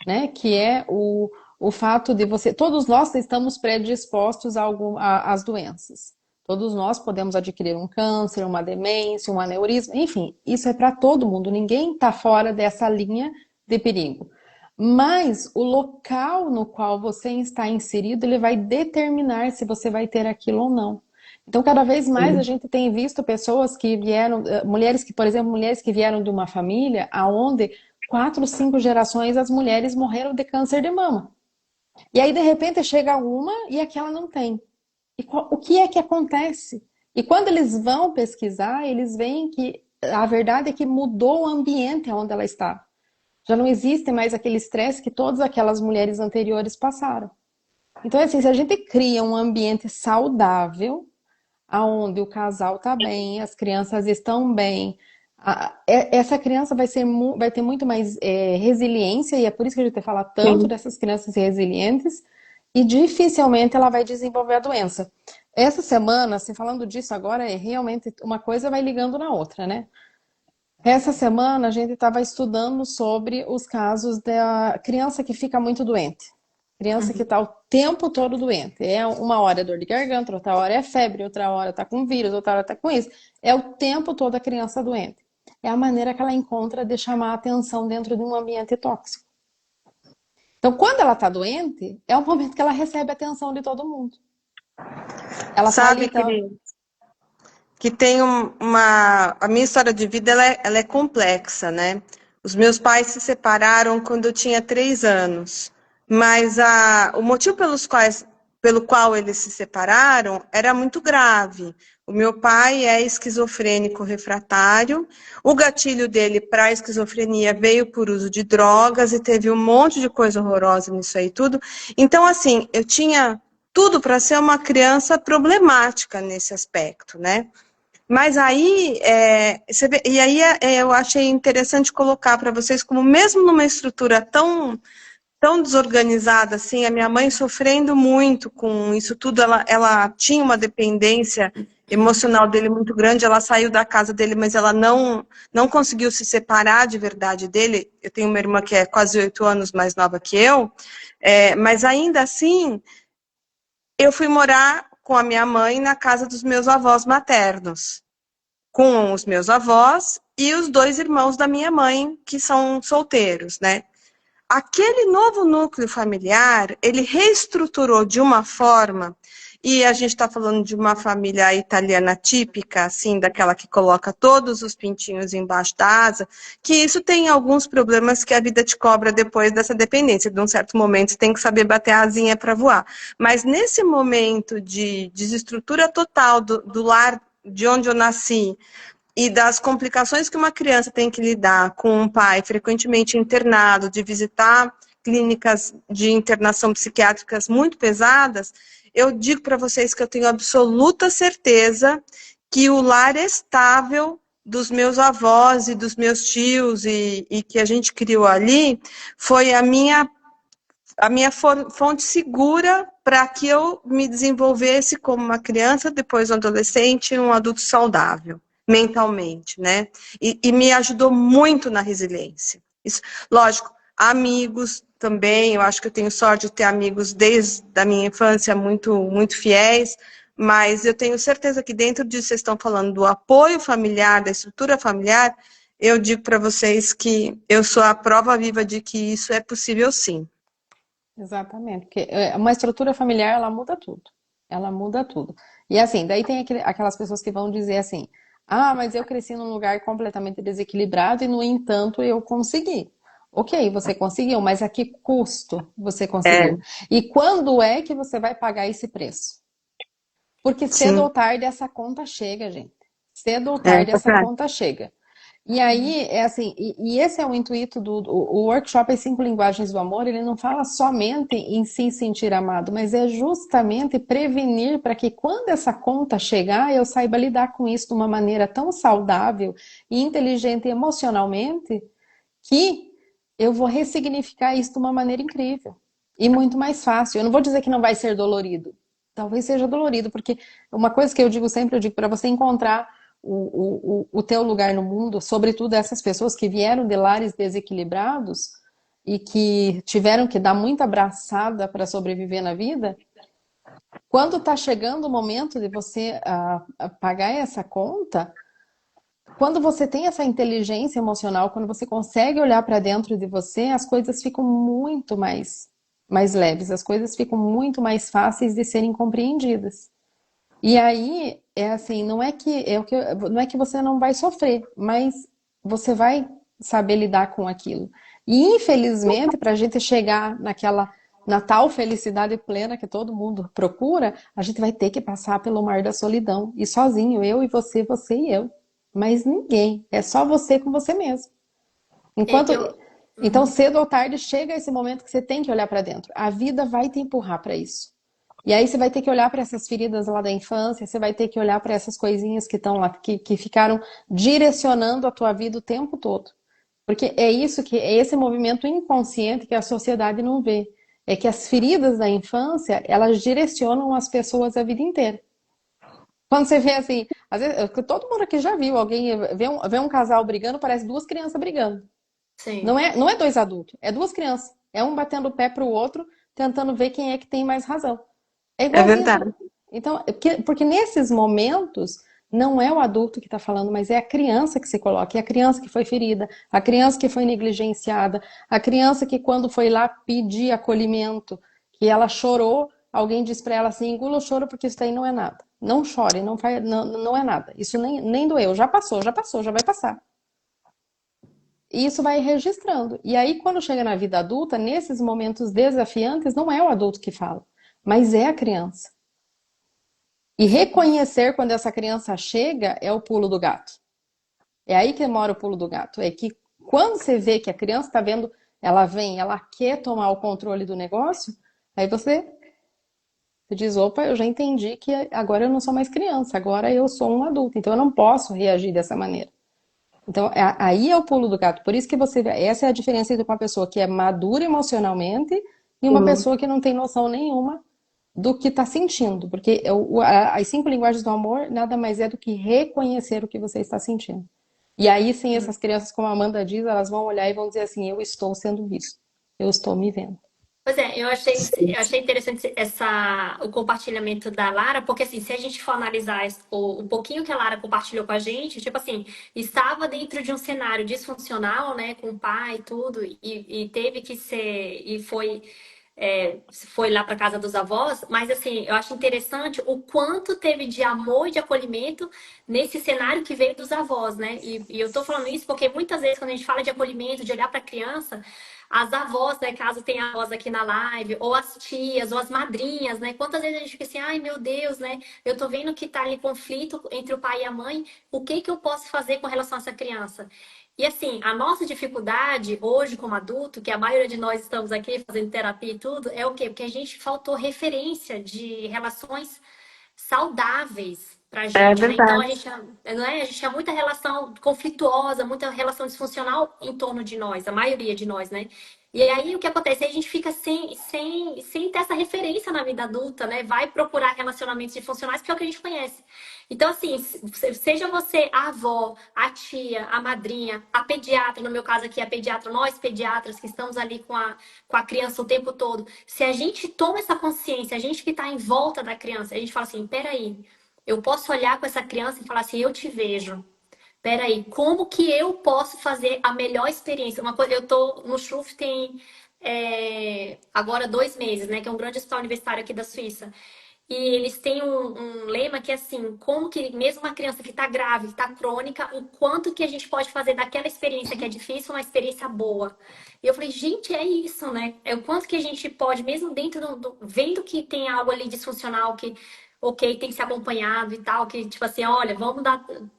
né, que é o fato de todos nós estamos predispostos às doenças. Todos nós podemos adquirir um câncer, uma demência, um aneurisma, enfim, isso é para todo mundo, ninguém está fora dessa linha de perigo. Mas o local no qual você está inserido, ele vai determinar se você vai ter aquilo ou não. Então, cada vez mais a gente tem visto pessoas que vieram, mulheres que, por exemplo, mulheres que vieram de uma família aonde 4, 5 gerações as mulheres morreram de câncer de mama. E aí, de repente, chega uma e aquela não tem. O que é que acontece? E quando eles vão pesquisar, eles veem que a verdade é que mudou o ambiente onde ela está. Já não existe mais aquele estresse que todas aquelas mulheres anteriores passaram. Então, assim, se a gente cria um ambiente saudável, aonde o casal está bem, as crianças estão bem, essa criança vai ter muito mais resiliência, e é por isso que a gente fala tanto Sim. dessas crianças resilientes, e dificilmente ela vai desenvolver a doença. Essa semana, assim, falando disso agora, é realmente uma coisa vai ligando na outra, né? Essa semana a gente estava estudando sobre os casos da criança que fica muito doente. Criança que está o tempo todo doente. É uma hora é dor de garganta, outra hora é febre, outra hora está com vírus, outra hora está com isso. É o tempo todo a criança doente. É a maneira que ela encontra de chamar a atenção dentro de um ambiente tóxico. Então, quando ela está doente, é o momento que ela recebe a atenção de todo mundo. Ela está ali, Sabe, então, querido, que tem a minha história de vida ela é complexa, né? Os meus pais se separaram quando eu tinha 3 anos, mas o motivo pelo qual eles se separaram era muito grave. O meu pai é esquizofrênico refratário, o gatilho dele para a esquizofrenia veio por uso de drogas e teve um monte de coisa horrorosa nisso aí tudo. Então, assim, eu tinha tudo para ser uma criança problemática nesse aspecto, né? Mas aí, eu achei interessante colocar para vocês como mesmo numa estrutura tão desorganizada assim, a minha mãe sofrendo muito com isso tudo, ela tinha uma dependência emocional dele muito grande, ela saiu da casa dele, mas ela não conseguiu se separar de verdade dele. Eu tenho uma irmã que é quase 8 anos mais nova que eu, mas ainda assim, eu fui morar com a minha mãe na casa dos meus avós maternos, com os meus avós e os 2 irmãos da minha mãe, que são solteiros, né? Aquele novo núcleo familiar, ele reestruturou de uma forma, e a gente está falando de uma família italiana típica, assim, daquela que coloca todos os pintinhos embaixo da asa, que isso tem alguns problemas que a vida te cobra depois dessa dependência. De um certo momento, você tem que saber bater a asinha para voar. Mas nesse momento de desestrutura total do lar de onde eu nasci, e das complicações que uma criança tem que lidar com um pai frequentemente internado, de visitar clínicas de internação psiquiátricas muito pesadas, eu digo para vocês que eu tenho absoluta certeza que o lar estável dos meus avós e dos meus tios e que a gente criou ali foi a minha fonte segura para que eu me desenvolvesse como uma criança, depois um adolescente e um adulto saudável, mentalmente, né? E me ajudou muito na resiliência. Isso, lógico, amigos também, eu acho que eu tenho sorte de ter amigos desde a minha infância muito, muito fiéis, mas eu tenho certeza que dentro disso vocês estão falando do apoio familiar, da estrutura familiar, eu digo para vocês que eu sou a prova viva de que isso é possível sim. exatamente, porque uma estrutura familiar, ela muda tudo. Ela muda tudo. E assim, daí tem aquelas pessoas que vão dizer assim: ah, mas eu cresci num lugar completamente desequilibrado e, no entanto, eu consegui. Ok, você conseguiu, mas a que custo você É, conseguiu? E quando é que você vai pagar esse preço? Porque cedo ou sim, tarde essa conta chega, gente. Cedo ou é tarde essa verdade. conta chega. E aí, é assim, e esse é o intuito o workshop As 5 Linguagens do Amor, ele não fala somente em se sentir amado, mas é justamente prevenir para que quando essa conta chegar, eu saiba lidar com isso de uma maneira tão saudável e inteligente emocionalmente, que eu vou ressignificar isso de uma maneira incrível e muito mais fácil. Eu não vou dizer que não vai ser dolorido. Talvez seja dolorido, porque uma coisa que eu digo sempre, eu digo para você encontrar o teu lugar no mundo, sobretudo essas pessoas que vieram de lares desequilibrados e que tiveram que dar muita abraçada para sobreviver na vida, quando está chegando o momento de você pagar essa conta, quando você tem essa inteligência emocional, quando você consegue olhar para dentro de você, as coisas ficam muito mais leves, as coisas ficam muito mais fáceis de serem compreendidas. E aí, é assim, não é que você não vai sofrer, mas você vai saber lidar com aquilo. E infelizmente, para a gente chegar na tal felicidade plena que todo mundo procura, a gente vai ter que passar pelo mar da solidão. E sozinho, eu e você, você e eu. Mas ninguém. É só você com você mesmo. É Enquanto. que eu Então, cedo ou tarde, chega esse momento que você tem que olhar para dentro. A vida vai te empurrar para isso. E aí você vai ter que olhar para essas feridas lá da infância, você vai ter que olhar para essas coisinhas que estão lá, que ficaram direcionando a tua vida o tempo todo. Porque é isso que é esse movimento inconsciente que a sociedade não vê. É que as feridas da infância, elas direcionam as pessoas a vida inteira. Quando você vê assim, às vezes, todo mundo aqui já viu alguém vê um casal brigando, parece duas crianças brigando. Sim. Não é dois adultos, é duas crianças. É um batendo o pé pro outro, tentando ver quem é que tem mais razão. É É igualzinho. verdade. Então, porque nesses momentos não é o adulto que está falando, mas é a criança que se coloca, é a criança que foi ferida, a criança que foi negligenciada, a criança que quando foi lá pedir acolhimento, que ela chorou, alguém disse para ela assim, engula o choro porque isso daí não é nada. Não chore, não é nada. Isso nem doeu, já passou, já vai passar. E isso vai registrando. E aí, quando chega na vida adulta, nesses momentos desafiantes, não é o adulto que fala, mas é a criança. E reconhecer quando essa criança chega é o pulo do gato. É aí que mora o pulo do gato. É que quando você vê que a criança está vendo, ela vem, ela quer tomar o controle do negócio, aí você diz, opa, eu já entendi que agora eu não sou mais criança, agora eu sou um adulto, então eu não posso reagir dessa maneira. Então, aí é o pulo do gato. Por isso que essa é a diferença entre uma pessoa que é madura emocionalmente e uma pessoa que não tem noção nenhuma do que está sentindo. Porque as 5 linguagens do amor nada mais é do que reconhecer o que você está sentindo. E aí, sim, essas crianças, como a Amanda diz, elas vão olhar e vão dizer assim, eu estou sendo visto, eu estou me vendo. Pois é, eu achei interessante o compartilhamento da Lara, porque assim, se a gente for analisar o pouquinho que a Lara compartilhou com a gente, tipo assim, estava dentro de um cenário disfuncional, né, com o pai e tudo, e teve que ser, e foi lá para casa dos avós, mas assim, eu acho interessante o quanto teve de amor e de acolhimento nesse cenário que veio dos avós, né? E eu tô falando isso porque muitas vezes quando a gente fala de acolhimento, de olhar para a criança, as avós, né, caso tenha avós aqui na live, ou as tias, ou as madrinhas, né? Quantas vezes a gente fica assim, ai meu Deus, né? Eu tô vendo que tá ali conflito entre o pai e a mãe, o que que eu posso fazer com relação a essa criança? E assim, a nossa dificuldade hoje como adulto, que a maioria de nós estamos aqui fazendo terapia e tudo, é o quê? Porque a gente faltou referência de relações saudáveis pra É gente, né? Então verdade. não é? A gente tinha muita relação conflituosa, muita relação disfuncional em torno de nós, a maioria de nós, né? E aí o que acontece? A gente fica sem ter essa referência na vida adulta, né? Vai procurar relacionamentos disfuncionais, que é o que a gente conhece. Então, assim, seja você a avó, a tia, a madrinha, a pediatra, no meu caso aqui, a pediatra, nós pediatras que estamos ali com a criança o tempo todo, se a gente toma essa consciência, a gente que está em volta da criança, a gente fala assim, peraí, eu posso olhar com essa criança e falar assim, eu te vejo. Peraí, como que eu posso fazer a melhor experiência? Uma coisa, eu tô no SCHUF tem agora 2 meses, né? Que é um grande hospital universitário aqui da Suíça. E eles têm um lema que é assim, como que mesmo uma criança que está grávida, está crônica, o quanto que a gente pode fazer daquela experiência que é difícil, uma experiência boa. E eu falei, gente, é isso, né? É o quanto que a gente pode, mesmo dentro vendo que tem algo ali disfuncional, que, ok, tem que ser acompanhado e tal, que tipo assim, olha,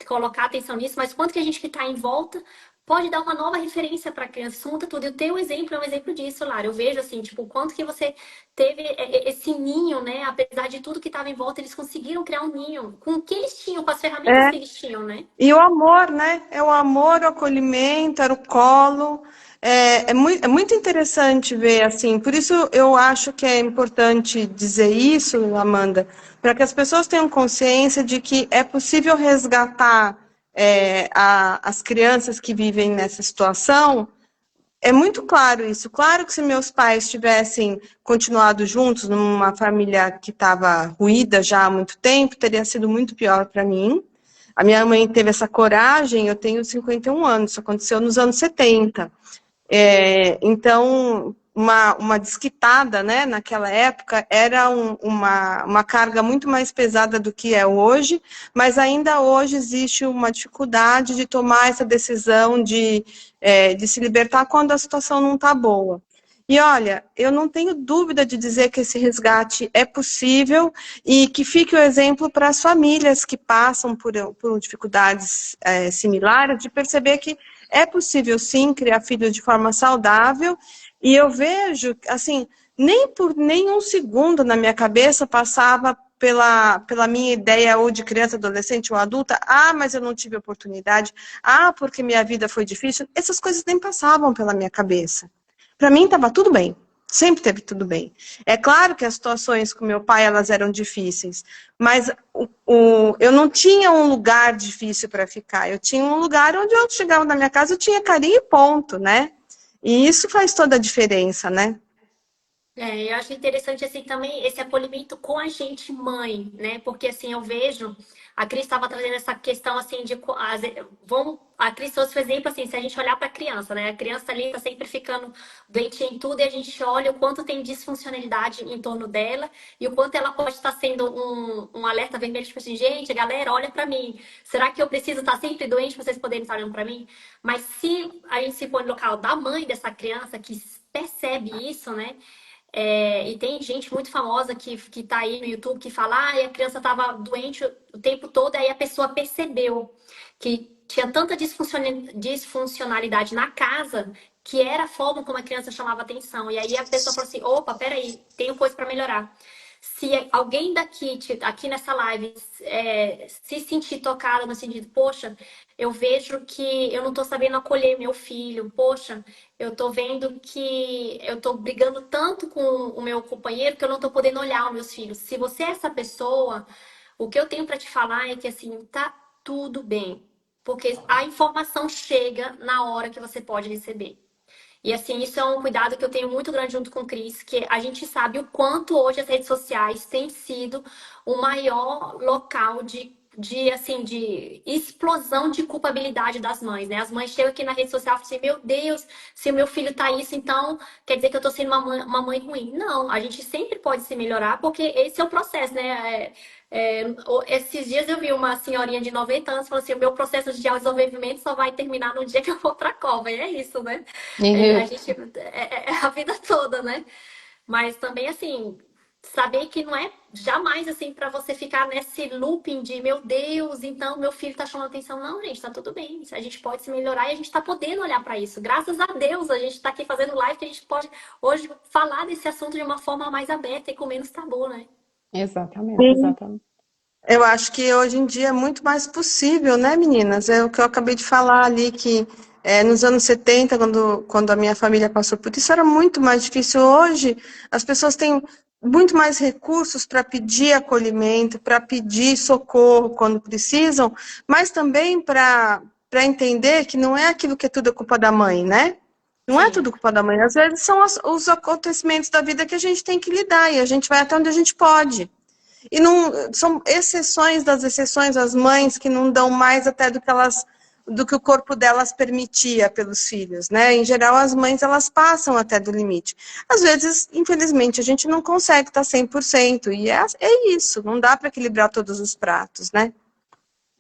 colocar atenção nisso, mas quanto que a gente que está em volta pode dar uma nova referência para a criança, isso muda tudo. E o teu exemplo é um exemplo disso, Lara. Eu vejo assim, tipo, o quanto que você teve esse ninho, né? Apesar de tudo que estava em volta, eles conseguiram criar um ninho com o que eles tinham, com as ferramentas É. que eles tinham, né? E o amor, né? É o amor, o acolhimento, era o colo. É muito interessante ver assim. Por isso eu acho que é importante dizer isso, Amanda, para que as pessoas tenham consciência de que é possível resgatar as crianças que vivem nessa situação. É muito claro isso. Claro que se meus pais tivessem continuado juntos numa família que estava ruída já há muito tempo, teria sido muito pior para mim. A minha mãe teve essa coragem, eu tenho 51 anos, isso aconteceu nos anos 70. Então, uma desquitada, né, naquela época era uma carga muito mais pesada do que é hoje, mas ainda hoje existe uma dificuldade de tomar essa decisão de se libertar quando a situação não está boa. E olha, eu não tenho dúvida de dizer que esse resgate é possível e que fique o exemplo para as famílias que passam por dificuldades similares, de perceber que é possível sim criar filhos de forma saudável, e eu vejo, assim, nem por nenhum segundo na minha cabeça passava pela minha ideia ou de criança, adolescente ou adulta, mas eu não tive oportunidade, porque minha vida foi difícil, essas coisas nem passavam pela minha cabeça. Para mim estava tudo bem, sempre teve tudo bem. É claro que as situações com meu pai, elas eram difíceis, mas eu não tinha um lugar difícil para ficar, eu tinha um lugar onde eu chegava na minha casa, eu tinha carinho e ponto, né? E isso faz toda a diferença, né? Eu acho interessante assim também esse acolhimento com a gente mãe, né? Porque assim eu vejo a Cris estava trazendo essa questão assim de vamos a Cris trouxe o exemplo assim, se a gente olhar para a criança, né? A criança ali está sempre ficando doente em tudo e a gente olha o quanto tem disfuncionalidade em torno dela e o quanto ela pode estar sendo um alerta vermelho tipo assim, gente, galera, olha para mim. Será que eu preciso estar sempre doente para vocês poderem estar olhando para mim? Mas se a gente se põe no local da mãe dessa criança que percebe isso, né? E tem gente muito famosa que tá aí no YouTube que fala, a criança estava doente o tempo todo, aí a pessoa percebeu que tinha tanta disfuncionalidade na casa que era a forma como a criança chamava atenção. E aí a pessoa falou assim, opa, peraí, tenho coisa para melhorar. Se alguém daqui, aqui nessa live, se sentir tocada no sentido, poxa, eu vejo que eu não estou sabendo acolher meu filho, poxa, eu tô vendo que eu tô brigando tanto com o meu companheiro que eu não tô podendo olhar os meus filhos. Se você é essa pessoa, o que eu tenho para te falar é que assim, tá tudo bem. Porque a informação chega na hora que você pode receber. E assim, isso é um cuidado que eu tenho muito grande junto com o Cris, que a gente sabe o quanto hoje as redes sociais têm sido o maior local de explosão de culpabilidade das mães, né? As mães chegam aqui na rede social e falam assim, meu Deus, se o meu filho tá isso, então quer dizer que eu tô sendo uma mãe ruim. Não, a gente sempre pode se melhorar, porque esse é o processo, né? Esses dias eu vi uma senhorinha de 90 anos falando assim, o meu processo de desenvolvimento só vai terminar no dia que eu for pra cova. E é isso, né? A gente é a vida toda, né? Mas também assim, saber que não é jamais assim para você ficar nesse looping de meu Deus, então meu filho tá chamando atenção. Não, gente, tá tudo bem. A gente pode se melhorar e a gente tá podendo olhar para isso. Graças a Deus, a gente tá aqui fazendo live que a gente pode hoje falar desse assunto de uma forma mais aberta e com menos tabu, né? Exatamente, exatamente. Eu acho que hoje em dia é muito mais possível, né, meninas? É o que eu acabei de falar ali, que nos anos 70, quando a minha família passou por isso, era muito mais difícil. Hoje, as pessoas têm muito mais recursos para pedir acolhimento, para pedir socorro quando precisam, mas também para entender que não é aquilo que é tudo culpa da mãe, né? Não é Sim. tudo culpa da mãe. Às vezes são os acontecimentos da vida que a gente tem que lidar e a gente vai até onde a gente pode. E não são exceções das exceções as mães que não dão mais até do que o corpo delas permitia pelos filhos, né? Em geral, as mães elas passam até do limite. Às vezes, infelizmente, a gente não consegue estar 100%, e é isso, não dá para equilibrar todos os pratos, né?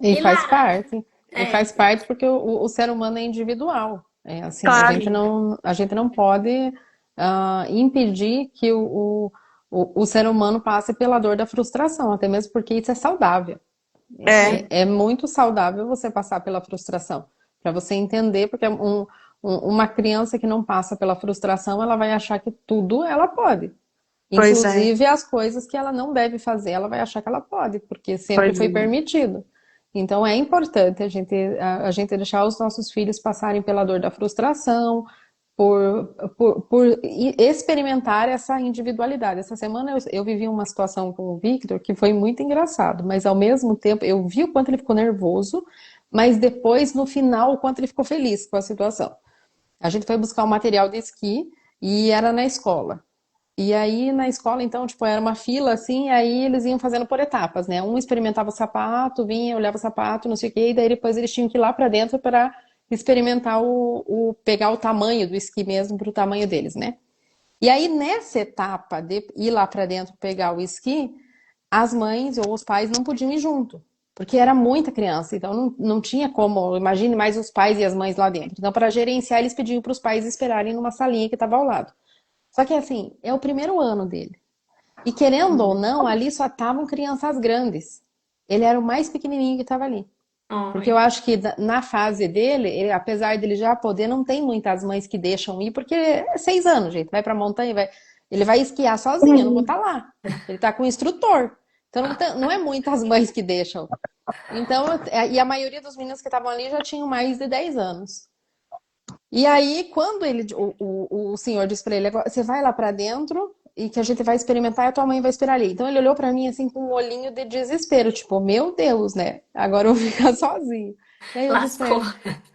E E faz Lara, parte. E faz parte porque o ser humano é individual. É assim, Claro, a gente não pode impedir que o ser humano passe pela dor da frustração, até mesmo porque isso é saudável. é, É muito saudável você passar pela frustração, para você entender, porque uma criança que não passa pela frustração, ela vai achar que tudo ela pode. pois é, Inclusive as coisas que ela não deve fazer, ela vai achar que ela pode, porque sempre pois foi é. permitido. Então é importante a gente deixar os nossos filhos passarem pela dor da frustração, por experimentar essa individualidade. Essa semana eu vivi uma situação com o Victor que foi muito engraçado, mas ao mesmo tempo eu vi o quanto ele ficou nervoso, mas depois, no final, o quanto ele ficou feliz com a situação. A gente foi buscar um material de esqui e era na escola. E aí na escola, então, tipo, era uma fila assim, aí eles iam fazendo por etapas, né? Um experimentava o sapato, vinha, olhava o sapato, não sei o quê, e daí depois eles tinham que ir lá pra dentro para experimentar pegar o tamanho do esqui mesmo pro tamanho deles, né? E aí nessa etapa de ir lá pra dentro pegar o esqui, as mães ou os pais não podiam ir junto, porque era muita criança, então não tinha como, imagine mais os pais e as mães lá dentro. Então, para gerenciar, eles pediam para os pais esperarem numa salinha que estava ao lado. Só que assim, é o primeiro ano dele. E querendo ou não, ali só estavam crianças grandes. Ele era o mais pequenininho que estava ali. Porque eu acho que na fase dele, apesar dele já poder, não tem muitas mães que deixam ir, porque é 6 anos, gente. Vai pra montanha, ele vai esquiar sozinho, eu não vou estar lá. Ele tá com o instrutor. Então não é muitas mães que deixam. Então, e a maioria dos meninos que estavam ali já tinham mais de 10 anos. E aí, quando o senhor disse pra ele, "Agora, você vai lá pra dentro e que a gente vai experimentar e a tua mãe vai esperar ali." Então ele olhou pra mim assim com um olhinho de desespero, tipo, meu Deus, né? Agora eu vou ficar sozinho. E aí eu disse pra Lascou.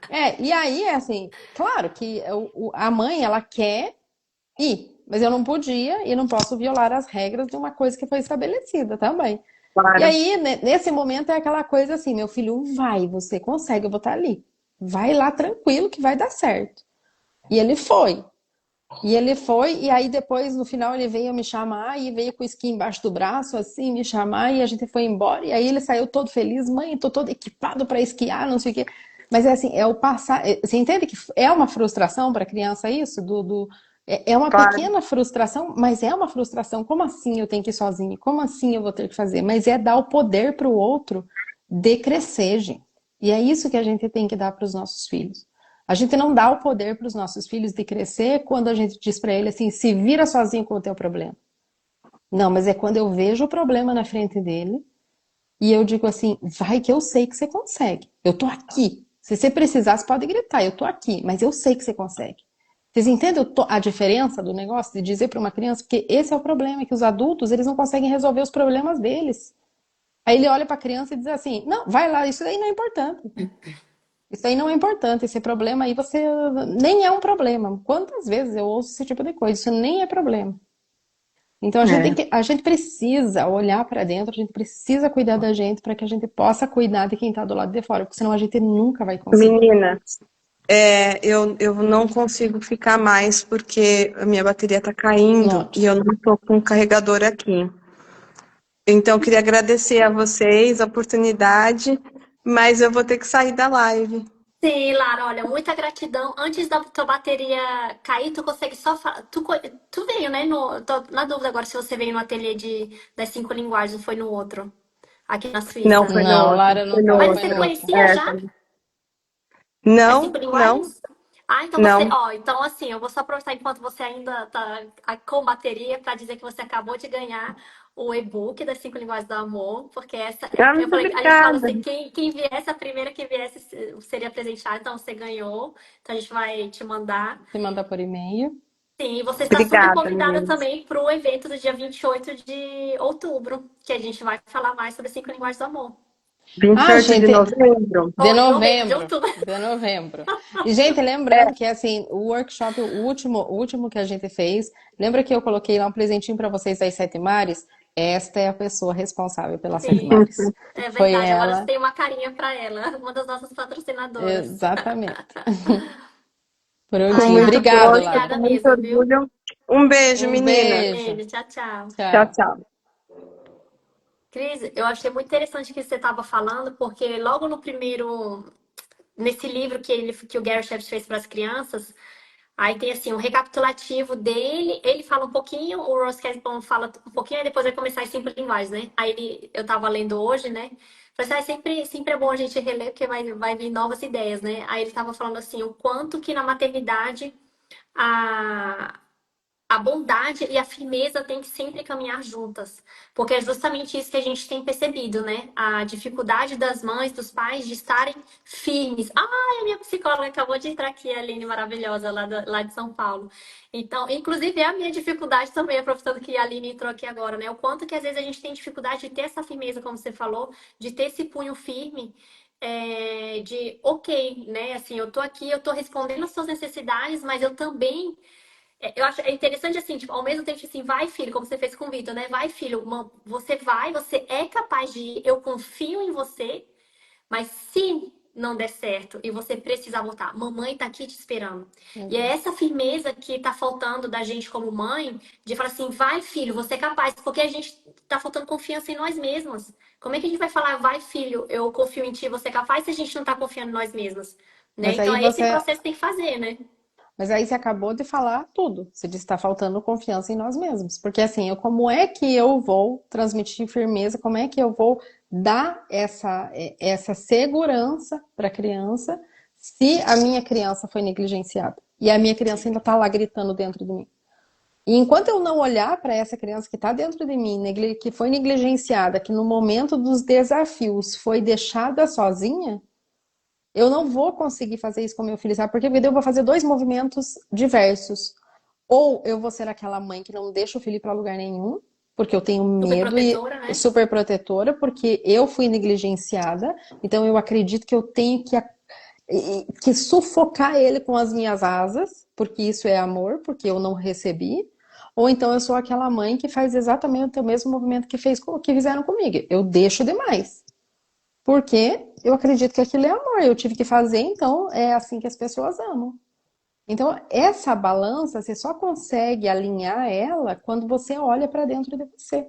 ele, e aí é assim, claro que a mãe, ela quer ir, mas eu não podia e não posso violar as regras de uma coisa que foi estabelecida também. E Claro. aí, nesse momento, é aquela coisa assim, meu filho, vai, você consegue, eu vou estar ali. Vai lá tranquilo que vai dar certo. E ele foi. E aí depois, no final, ele veio me chamar e veio com o esqui embaixo do braço, assim, me chamar, e a gente foi embora. E aí ele saiu todo feliz, mãe, tô todo equipado para esquiar, não sei o quê. Mas é assim, é o passar. Você entende que é uma frustração para a criança isso? É uma Claro. pequena frustração, mas é uma frustração. Como assim eu tenho que ir sozinho? Como assim eu vou ter que fazer? Mas é dar o poder para o outro de crescer, gente. E é isso que a gente tem que dar para os nossos filhos. A gente não dá o poder para os nossos filhos de crescer quando a gente diz para ele assim, se vira sozinho com o teu problema. Não, mas é quando eu vejo o problema na frente dele e eu digo assim, vai que eu sei que você consegue. Eu tô aqui. Se você precisar, você pode gritar, eu tô aqui, mas eu sei que você consegue. Vocês entendem a diferença do negócio de dizer para uma criança? Porque esse é o problema, que os adultos, eles não conseguem resolver os problemas deles. Aí ele olha para a criança e diz assim, não, vai lá, isso aí não é importante. Isso aí não é importante, esse problema aí você nem é um problema. Quantas vezes eu ouço esse tipo de coisa? Isso nem é problema. Então É. a gente precisa olhar para dentro, a gente precisa cuidar da gente para que a gente possa cuidar de quem está do lado de fora, porque senão a gente nunca vai conseguir. Menina, eu não consigo ficar mais porque a minha bateria tá caindo e Note. eu não tô com o carregador aqui. Então, eu queria agradecer a vocês a oportunidade, mas eu vou ter que sair da live. Sim, Lara, olha, muita gratidão. Antes da tua bateria cair, tu consegue só falar. Tu veio, né? Tô na dúvida agora se você veio no ateliê das 5 linguagens ou foi no outro, aqui na Não, Suíça. foi no Não, outro, Lara foi nunca no Mas foi você outro. no outro. conhecia já as cinco Não, não, linguagens? Ah, então você. não. Ó, então assim, eu vou só aproveitar enquanto você ainda tá com bateria para dizer que você acabou de ganhar o e-book das 5 linguagens do amor, porque essa. Ah, Eu muito falei, a gente fala obrigada. assim, quem viesse, a primeira que viesse seria presenteada, então você ganhou. Então a gente vai te mandar. Você manda por e-mail. Sim, e você está super Obrigada, convidada meninas. também para o evento do dia 28 de outubro, que a gente vai falar mais sobre 5 linguagens do amor. vinte e Ah, oito de gente, novembro. de Ou de novembro, de novembro. outubro. De novembro. E, gente, lembrando que assim, o workshop, o último que a gente fez, lembra que eu coloquei lá um presentinho para vocês das Sete Mares? Esta é a pessoa responsável pelas Sete Sim, Mares. é Foi verdade. Agora você ela, tem uma carinha para ela, uma das nossas patrocinadoras. exatamente. Com Ai, Prontinho. muito Lara, muito Obrigado, gosto, Lara. com obrigada muito mesmo, viu? orgulho. Um beijo, Um meninas. beijo. Beijo, tchau, tchau. Tchau, Tchau. tchau. Cris, eu achei muito interessante o que você estava falando, porque logo no primeiro, nesse livro que o Gary Chapman fez para as crianças, aí tem assim um recapitulativo dele, ele fala um pouquinho, o Ross Casbon fala um pouquinho, aí depois vai começar as 5 linguagens, né? Eu tava lendo hoje, né? Falei assim, sempre é bom a gente reler, porque vai vir novas ideias, né? Aí ele tava falando assim, o quanto que na maternidade a, a bondade e a firmeza têm que sempre caminhar juntas, porque é justamente isso que a gente tem percebido, né? A dificuldade das mães, dos pais de estarem firmes. Ai, a minha psicóloga acabou de entrar aqui, a Aline maravilhosa, lá de São Paulo. Então, inclusive, é a minha dificuldade também, aproveitando que a Aline entrou aqui agora, né? O quanto que às vezes a gente tem dificuldade de ter essa firmeza, como você falou, de ter esse punho firme. Ok, né? Assim, eu tô aqui, eu tô respondendo às suas necessidades, mas eu também eu acho interessante assim, tipo, ao mesmo tempo assim, vai filho, como você fez com o Vitor, né? Vai filho, você vai, você é capaz de ir, eu confio em você, mas se não der certo e você precisar voltar, mamãe tá aqui te esperando. E é essa firmeza que tá faltando da gente como mãe, de falar assim, vai filho, você é capaz, porque a gente tá faltando confiança em nós mesmas. Como é que a gente vai falar, vai filho, eu confio em ti, você é capaz, se a gente não tá confiando em nós mesmas? Né? Mas Então aí é esse você processo que tem que fazer, né? Mas aí você acabou de falar tudo. Você disse que está faltando confiança em nós mesmos. Porque assim, como é que eu vou transmitir firmeza? Como é que eu vou dar essa segurança para a criança se a minha criança foi negligenciada. E a minha criança ainda está lá gritando dentro de mim. E enquanto eu não olhar para essa criança que está dentro de mim, que foi negligenciada, que no momento dos desafios foi deixada sozinha, eu não vou conseguir fazer isso com meu filho, sabe por quê? Porque daí eu vou fazer dois movimentos diversos. Ou eu vou ser aquela mãe que não deixa o filho para lugar nenhum, porque eu tenho Super medo e protetora, né? super protetora, porque eu fui negligenciada, então eu acredito que eu tenho que sufocar ele com as minhas asas, porque isso é amor, porque eu não recebi. Ou então eu sou aquela mãe que faz exatamente o mesmo movimento que fizeram comigo. Eu deixo demais. Porque eu acredito que aquilo é amor. Eu tive que fazer, então é assim que as pessoas amam. Então, essa balança, você só consegue alinhar ela quando você olha para dentro de você.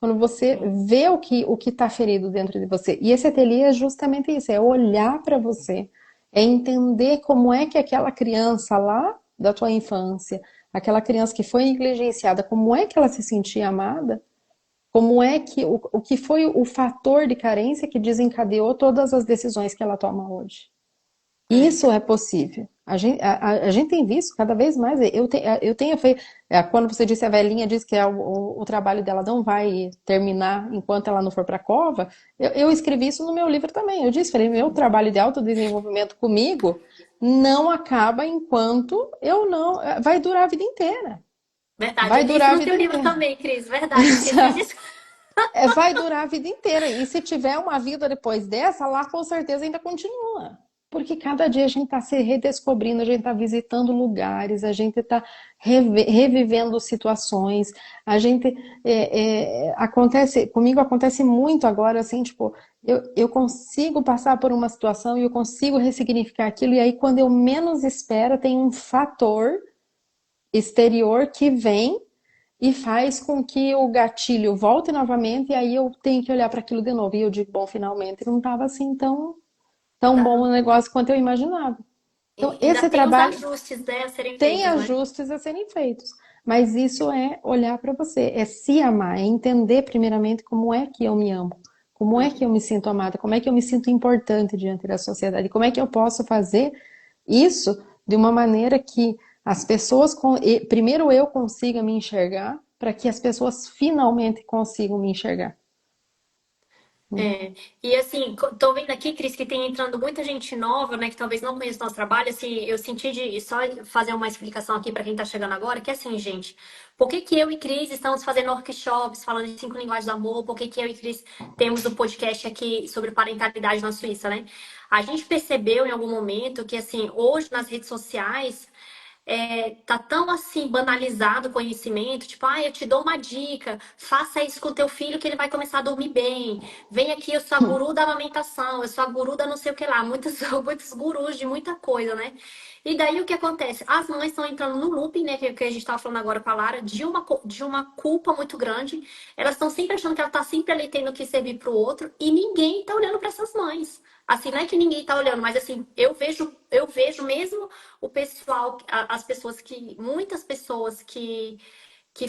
Quando você Sim. vê o que está ferido dentro de você. E esse ateliê é justamente isso, é olhar para você, é entender como é que aquela criança lá da tua infância, aquela criança que foi negligenciada, como é que ela se sentia amada, como é que o que foi o fator de carência que desencadeou todas as decisões que ela toma hoje. É. Isso é possível. A gente tem visto cada vez mais. Eu tenho feito. Quando você disse a velhinha disse que o trabalho dela não vai terminar enquanto ela não for para a cova, eu escrevi isso no meu livro também. Eu disse, falei, meu trabalho de autodesenvolvimento comigo não acaba enquanto eu não. Vai durar a vida inteira. Verdade, Vai eu li isso durar a no vida teu livro inteira. também, Cris. Verdade, esqueci disso. Vai durar a vida inteira. E se tiver uma vida depois dessa, lá com certeza ainda continua. Porque cada dia a gente está se redescobrindo, a gente está visitando lugares, a gente está revivendo situações, a gente comigo acontece muito agora, assim, tipo, eu consigo passar por uma situação e eu consigo ressignificar aquilo, e aí quando eu menos espero, tem um fator exterior que vem e faz com que o gatilho volte novamente, e aí eu tenho que olhar para aquilo de novo. E eu digo, bom, finalmente não estava assim tão bom o Tá. negócio quanto eu imaginava. Então, E ainda esse tem os trabalho ajustes, né, a serem tem feitos, né? ajustes a serem feitos, mas isso é olhar para você, é se amar, é entender primeiramente como é que eu me amo, como é que eu me sinto amada, como é que eu me sinto importante diante da sociedade, como é que eu posso fazer isso de uma maneira que as pessoas, primeiro eu consiga me enxergar, para que as pessoas finalmente consigam me enxergar. É, e assim, tô vendo aqui, Cris, que tem entrando muita gente nova, né, que talvez não conheça o nosso trabalho, assim, eu senti de só fazer uma explicação aqui para quem tá chegando agora, que assim, gente, por que que eu e Cris estamos fazendo workshops falando de 5 linguagens do amor, por que que eu e Cris temos o podcast aqui sobre parentalidade na Suíça, né? A gente percebeu em algum momento que, assim, hoje nas redes sociais, tá tão assim banalizado o conhecimento, tipo, eu te dou uma dica, faça isso com o teu filho que ele vai começar a dormir bem. Vem aqui, eu sou a guru da amamentação, eu sou a guru da não sei o que lá, muitos, muitos gurus de muita coisa, né? E daí o que acontece? As mães estão entrando no looping, né? Que a gente estava falando agora com a Lara, de uma culpa muito grande. Elas estão sempre achando que ela tá sempre ali tendo que servir pro outro e ninguém tá olhando para essas mães. Assim, não é que ninguém tá olhando, mas assim, eu vejo mesmo o pessoal, as pessoas muitas pessoas que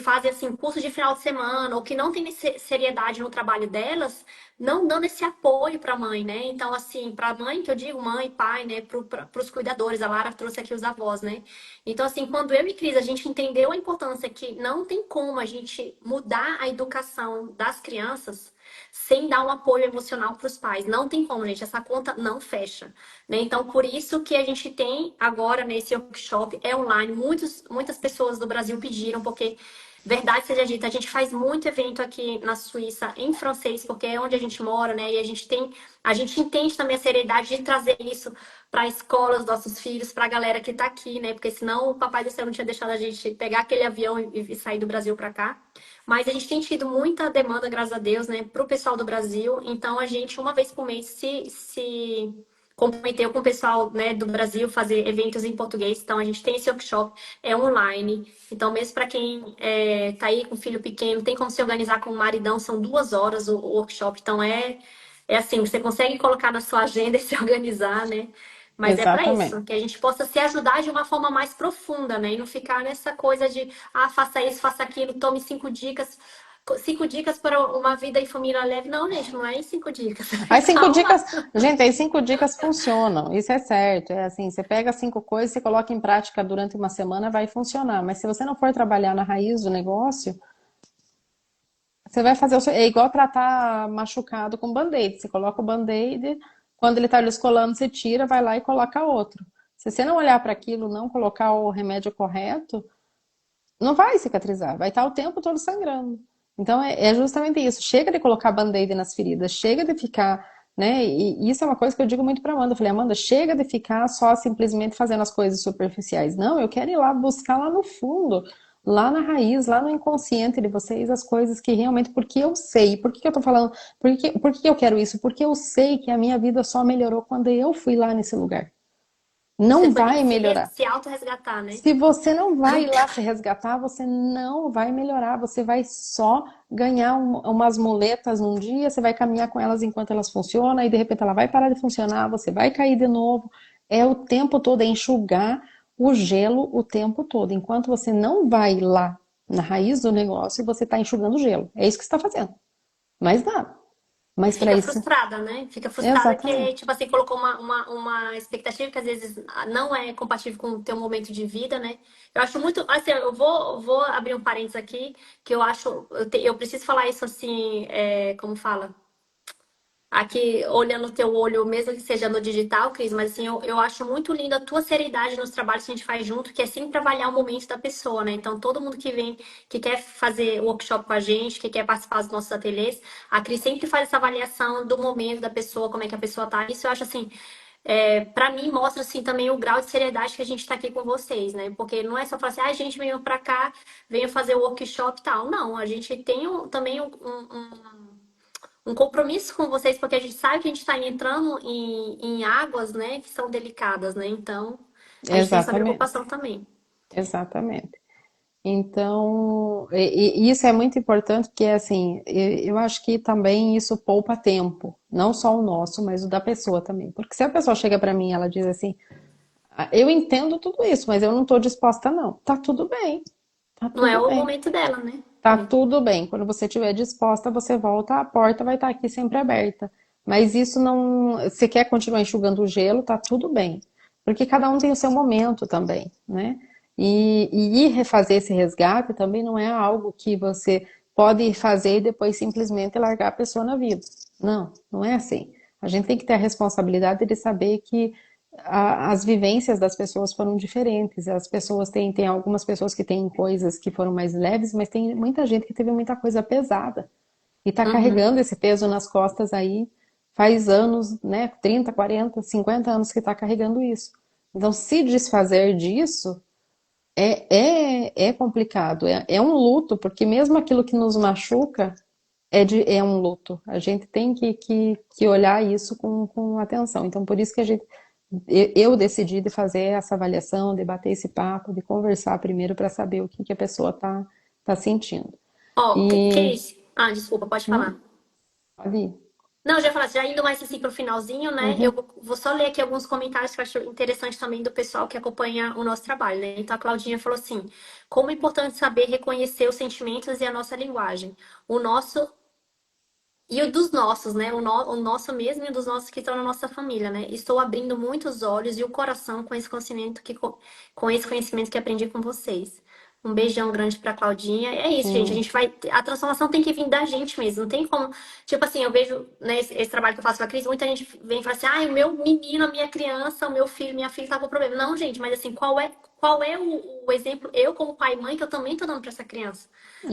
fazem assim curso de final de semana ou que não têm seriedade no trabalho delas, não dando esse apoio para a mãe, né? Então assim, para a mãe que eu digo mãe, pai, né? Para os cuidadores, a Lara trouxe aqui os avós, né? Então assim, quando eu e Cris a gente entendeu a importância que não tem como a gente mudar a educação das crianças sem dar um apoio emocional para os pais. Não tem como, gente. Essa conta não fecha. Né? Então, por isso que a gente tem agora nesse workshop, é online. Muitas pessoas do Brasil pediram, porque, verdade seja dita, a gente faz muito evento aqui na Suíça em francês, porque é onde a gente mora, né? E a gente entende também a seriedade de trazer isso para a escola, os nossos filhos, para a galera que está aqui, né? Porque senão o Papai do Céu não tinha deixado a gente pegar aquele avião e sair do Brasil para cá. Mas a gente tem tido muita demanda, graças a Deus, né, para o pessoal do Brasil. Então, a gente, uma vez por mês, se comprometeu com o pessoal, né, do Brasil fazer eventos em português. Então, a gente tem esse workshop, é online. Então, mesmo para quem tá aí com filho pequeno, tem como se organizar com o maridão, são 2 horas o workshop. Então, é assim, você consegue colocar na sua agenda e se organizar, né? Mas é para Exatamente. isso, que a gente possa se ajudar de uma forma mais profunda, né? E não ficar nessa coisa de, faça isso, faça aquilo, tome 5 dicas. 5 dicas para uma vida em família leve. Não, gente, não é em 5 dicas. As cinco Calma. dicas, gente, as 5 dicas funcionam, isso é certo. É assim, você pega 5 coisas, você coloca em prática durante uma semana, vai funcionar. Mas se você não for trabalhar na raiz do negócio, você vai fazer é igual tratar machucado com band-aid. Você coloca o band-aid, quando ele está descolando, você tira, vai lá e coloca outro. Se você não olhar para aquilo, não colocar o remédio correto, não vai cicatrizar, vai estar o tempo todo sangrando. Então é justamente isso. Chega de colocar band-aid nas feridas, chega de ficar, né? E isso é uma coisa que eu digo muito para Amanda. Eu falei, Amanda, chega de ficar só simplesmente fazendo as coisas superficiais. Não, eu quero ir lá buscar lá no fundo, lá na raiz, lá no inconsciente de vocês, as coisas que realmente, porque eu sei, por que que eu tô falando, por que eu quero isso? Porque eu sei que a minha vida só melhorou quando eu fui lá nesse lugar. Você Não foi vai melhorar. se auto-resgatar, né? Se você não vai lá se resgatar, você não vai melhorar. Você vai só ganhar umas muletas num dia, você vai caminhar com elas enquanto elas funcionam, e de repente ela vai parar de funcionar, você vai cair de novo. É o tempo todo, é enxugar o gelo o tempo todo. Enquanto você não vai lá na raiz do negócio, você está enxugando o gelo. É isso que você está fazendo. Mais nada. E Mas para fica isso. frustrada, né? Fica frustrada que, Exatamente. tipo assim, colocou uma expectativa que às vezes não é compatível com o teu momento de vida, né? Eu acho muito. Assim, vou abrir um parênteses aqui, que eu acho. Eu preciso falar isso assim, como fala? Aqui, olhando o teu olho, mesmo que seja no digital, Cris, mas assim, eu acho muito linda a tua seriedade nos trabalhos que a gente faz junto, que é sempre avaliar o momento da pessoa, né? Então, todo mundo que vem, que quer fazer workshop com a gente, que quer participar dos nossos ateliês, a Cris sempre faz essa avaliação do momento da pessoa, como é que a pessoa tá. Isso eu acho assim, para mim mostra assim também o grau de seriedade que a gente está aqui com vocês, né? Porque não é só falar assim, a gente veio para cá, veio fazer o workshop e tal. Não, a gente tem também um compromisso com vocês, porque a gente sabe que a gente está entrando em águas, né, que são delicadas, né? Então, a gente tem essa Exatamente. preocupação também. Exatamente. Então, e isso é muito importante, porque assim, eu acho que também isso poupa tempo, não só o nosso, mas o da pessoa também. Porque se a pessoa chega para mim e ela diz assim, "Ah, eu entendo tudo isso, mas eu não estou disposta não." Tá tudo bem, tá Não é tudo o bem, momento dela, né? tá tudo bem. Quando você estiver disposta, você volta, a porta vai estar aqui sempre aberta. Mas isso não, você quer continuar enxugando o gelo, tá tudo bem. Porque cada um tem o seu momento também, né? E ir refazer esse resgate também não é algo que você pode fazer e depois simplesmente largar a pessoa na vida. Não, não é assim. A gente tem que ter a responsabilidade de saber que as vivências das pessoas foram diferentes. As pessoas tem algumas pessoas que têm coisas que foram mais leves, mas tem muita gente que teve muita coisa pesada e está Uhum. carregando esse peso nas costas aí faz anos, né? 30, 40, 50 anos que está carregando isso. Então, se desfazer disso é complicado, é um luto, porque mesmo aquilo que nos machuca é um luto. A gente tem que olhar isso com atenção. Então, por isso que eu decidi de fazer essa avaliação, de bater esse papo, de conversar primeiro para saber o que, que a pessoa tá sentindo. Ó, E. Cris, desculpa, pode Hum, falar. pode ir. Não, eu já ia falar, já indo mais assim pro finalzinho, né? Eu Uhum, vou só ler aqui alguns comentários que eu acho interessante também do pessoal que acompanha o nosso trabalho, né? Então a Claudinha falou assim: como é importante saber reconhecer os sentimentos e a nossa linguagem. O nosso e o dos nossos, né? O nosso mesmo e o dos nossos que estão na nossa família, né? Estou abrindo muitos olhos e o coração com esse conhecimento com esse conhecimento que aprendi com vocês. Um beijão grande pra Claudinha. É isso, gente. A sim, gente vai. A transformação tem que vir da gente mesmo. Não tem como. Tipo assim, eu vejo, né, esse trabalho que eu faço com a Cris, muita gente vem e fala assim: o meu menino, a minha criança, o meu filho, minha filha tá com problema. Não, gente, mas assim, qual é o exemplo, eu como pai e mãe, que eu também tô dando pra essa criança?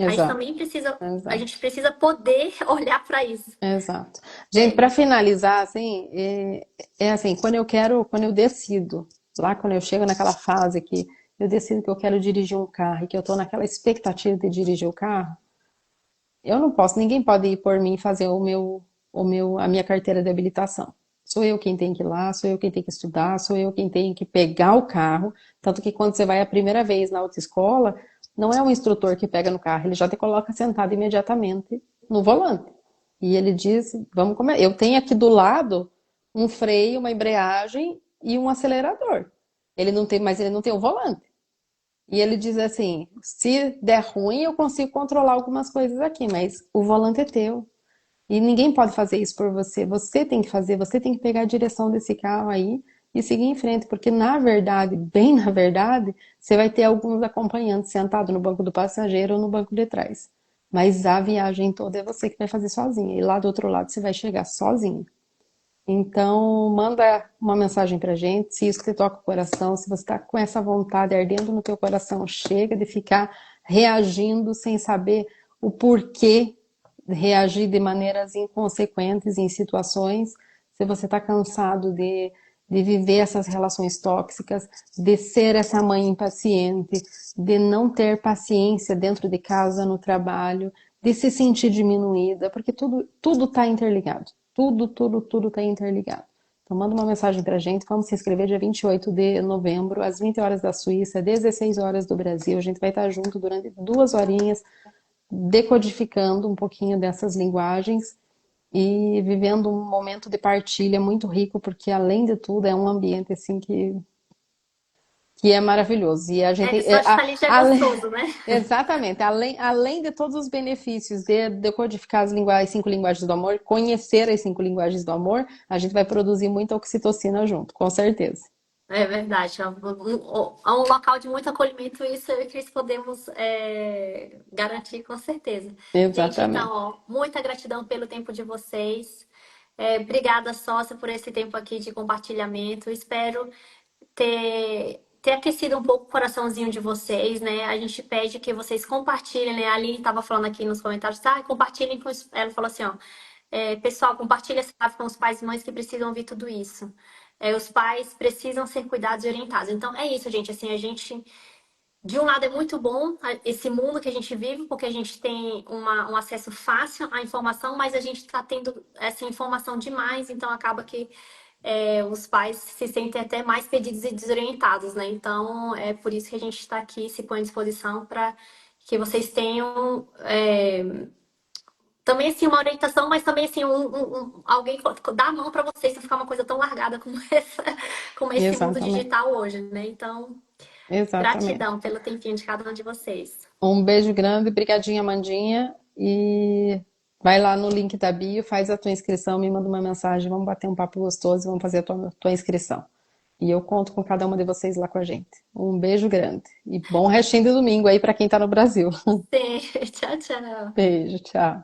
A gente exato, também precisa. A gente exato, precisa poder olhar para isso. exato. Gente, É. para finalizar, assim, é assim, quando eu decido, lá quando eu chego naquela fase que eu decido que eu quero dirigir um carro e que eu tô naquela expectativa de dirigir o carro, eu não posso, ninguém pode ir por mim e fazer a minha carteira de habilitação. Sou eu quem tem que ir lá, sou eu quem tem que estudar, sou eu quem tem que pegar o carro. Tanto que quando você vai a primeira vez na autoescola, não é o instrutor que pega no carro, ele já te coloca sentado imediatamente no volante. E ele diz, vamos começar. Eu tenho aqui do lado um freio, uma embreagem e um acelerador. Ele não tem, mas ele não tem o volante. E ele diz assim: se der ruim, eu consigo controlar algumas coisas aqui, mas o volante é teu. E ninguém pode fazer isso por você. Você tem que fazer, você tem que pegar a direção desse carro aí e seguir em frente, porque na verdade, bem na verdade, você vai ter alguns acompanhantes sentados no banco do passageiro ou no banco de trás. Mas a viagem toda é você que vai fazer sozinha. E lá do outro lado você vai chegar sozinho. Então, manda uma mensagem pra gente, se isso te toca o coração, se você está com essa vontade ardendo no teu coração, chega de ficar reagindo sem saber o porquê reagir de maneiras inconsequentes em situações, se você está cansado de viver essas relações tóxicas, de ser essa mãe impaciente, de não ter paciência dentro de casa, no trabalho, de se sentir diminuída, porque tudo está interligado. Tudo está interligado. Então, manda uma mensagem pra gente. Vamos se inscrever dia 28 de novembro, às 20 horas da Suíça, 16 horas do Brasil. A gente vai estar junto durante 2 horinhas, decodificando um pouquinho dessas linguagens e vivendo um momento de partilha muito rico, porque além de tudo é um ambiente assim que é maravilhoso. E a É, gente, só de estar ali já é gostoso, né? exatamente, além de todos os benefícios de decodificar as 5 linguagens do amor, conhecer as 5 linguagens do amor, a gente vai produzir muita oxitocina junto, com certeza. É verdade. É um local de muito acolhimento, isso eu e Cris podemos garantir com certeza. Gente, então, Exatamente. ó, muita gratidão pelo tempo de vocês. Obrigada, sócia, por esse tempo aqui de compartilhamento. Espero ter aquecido um pouco o coraçãozinho de vocês, né? A gente pede que vocês compartilhem, né? A Aline estava falando aqui nos comentários, tá? Compartilhem com os... Ela falou assim, ó. Pessoal, compartilha essa live com os pais e mães que precisam ouvir tudo isso. Os pais precisam ser cuidados e orientados. Então, é isso, gente. Assim, a gente, de um lado, é muito bom esse mundo que a gente vive, porque a gente tem um acesso fácil à informação, mas a gente está tendo essa informação demais, então acaba que os pais se sentem até mais perdidos e desorientados, né? Então, é por isso que a gente está aqui, se põe à disposição para que vocês tenham também, assim, uma orientação, mas também, assim, alguém dar a mão para vocês, não ficar uma coisa tão largada como como esse mundo Exatamente. digital hoje, né? Então, Exatamente. gratidão pelo tempinho de cada um de vocês. Um beijo grande, brigadinha, Mandinha, e vai lá no link da bio, faz a tua inscrição, me manda uma mensagem, vamos bater um papo gostoso, vamos fazer a tua inscrição. E eu conto com cada uma de vocês lá com a gente. Um beijo grande e bom restinho de domingo aí para quem tá no Brasil. Sim, tchau, tchau. Beijo, tchau.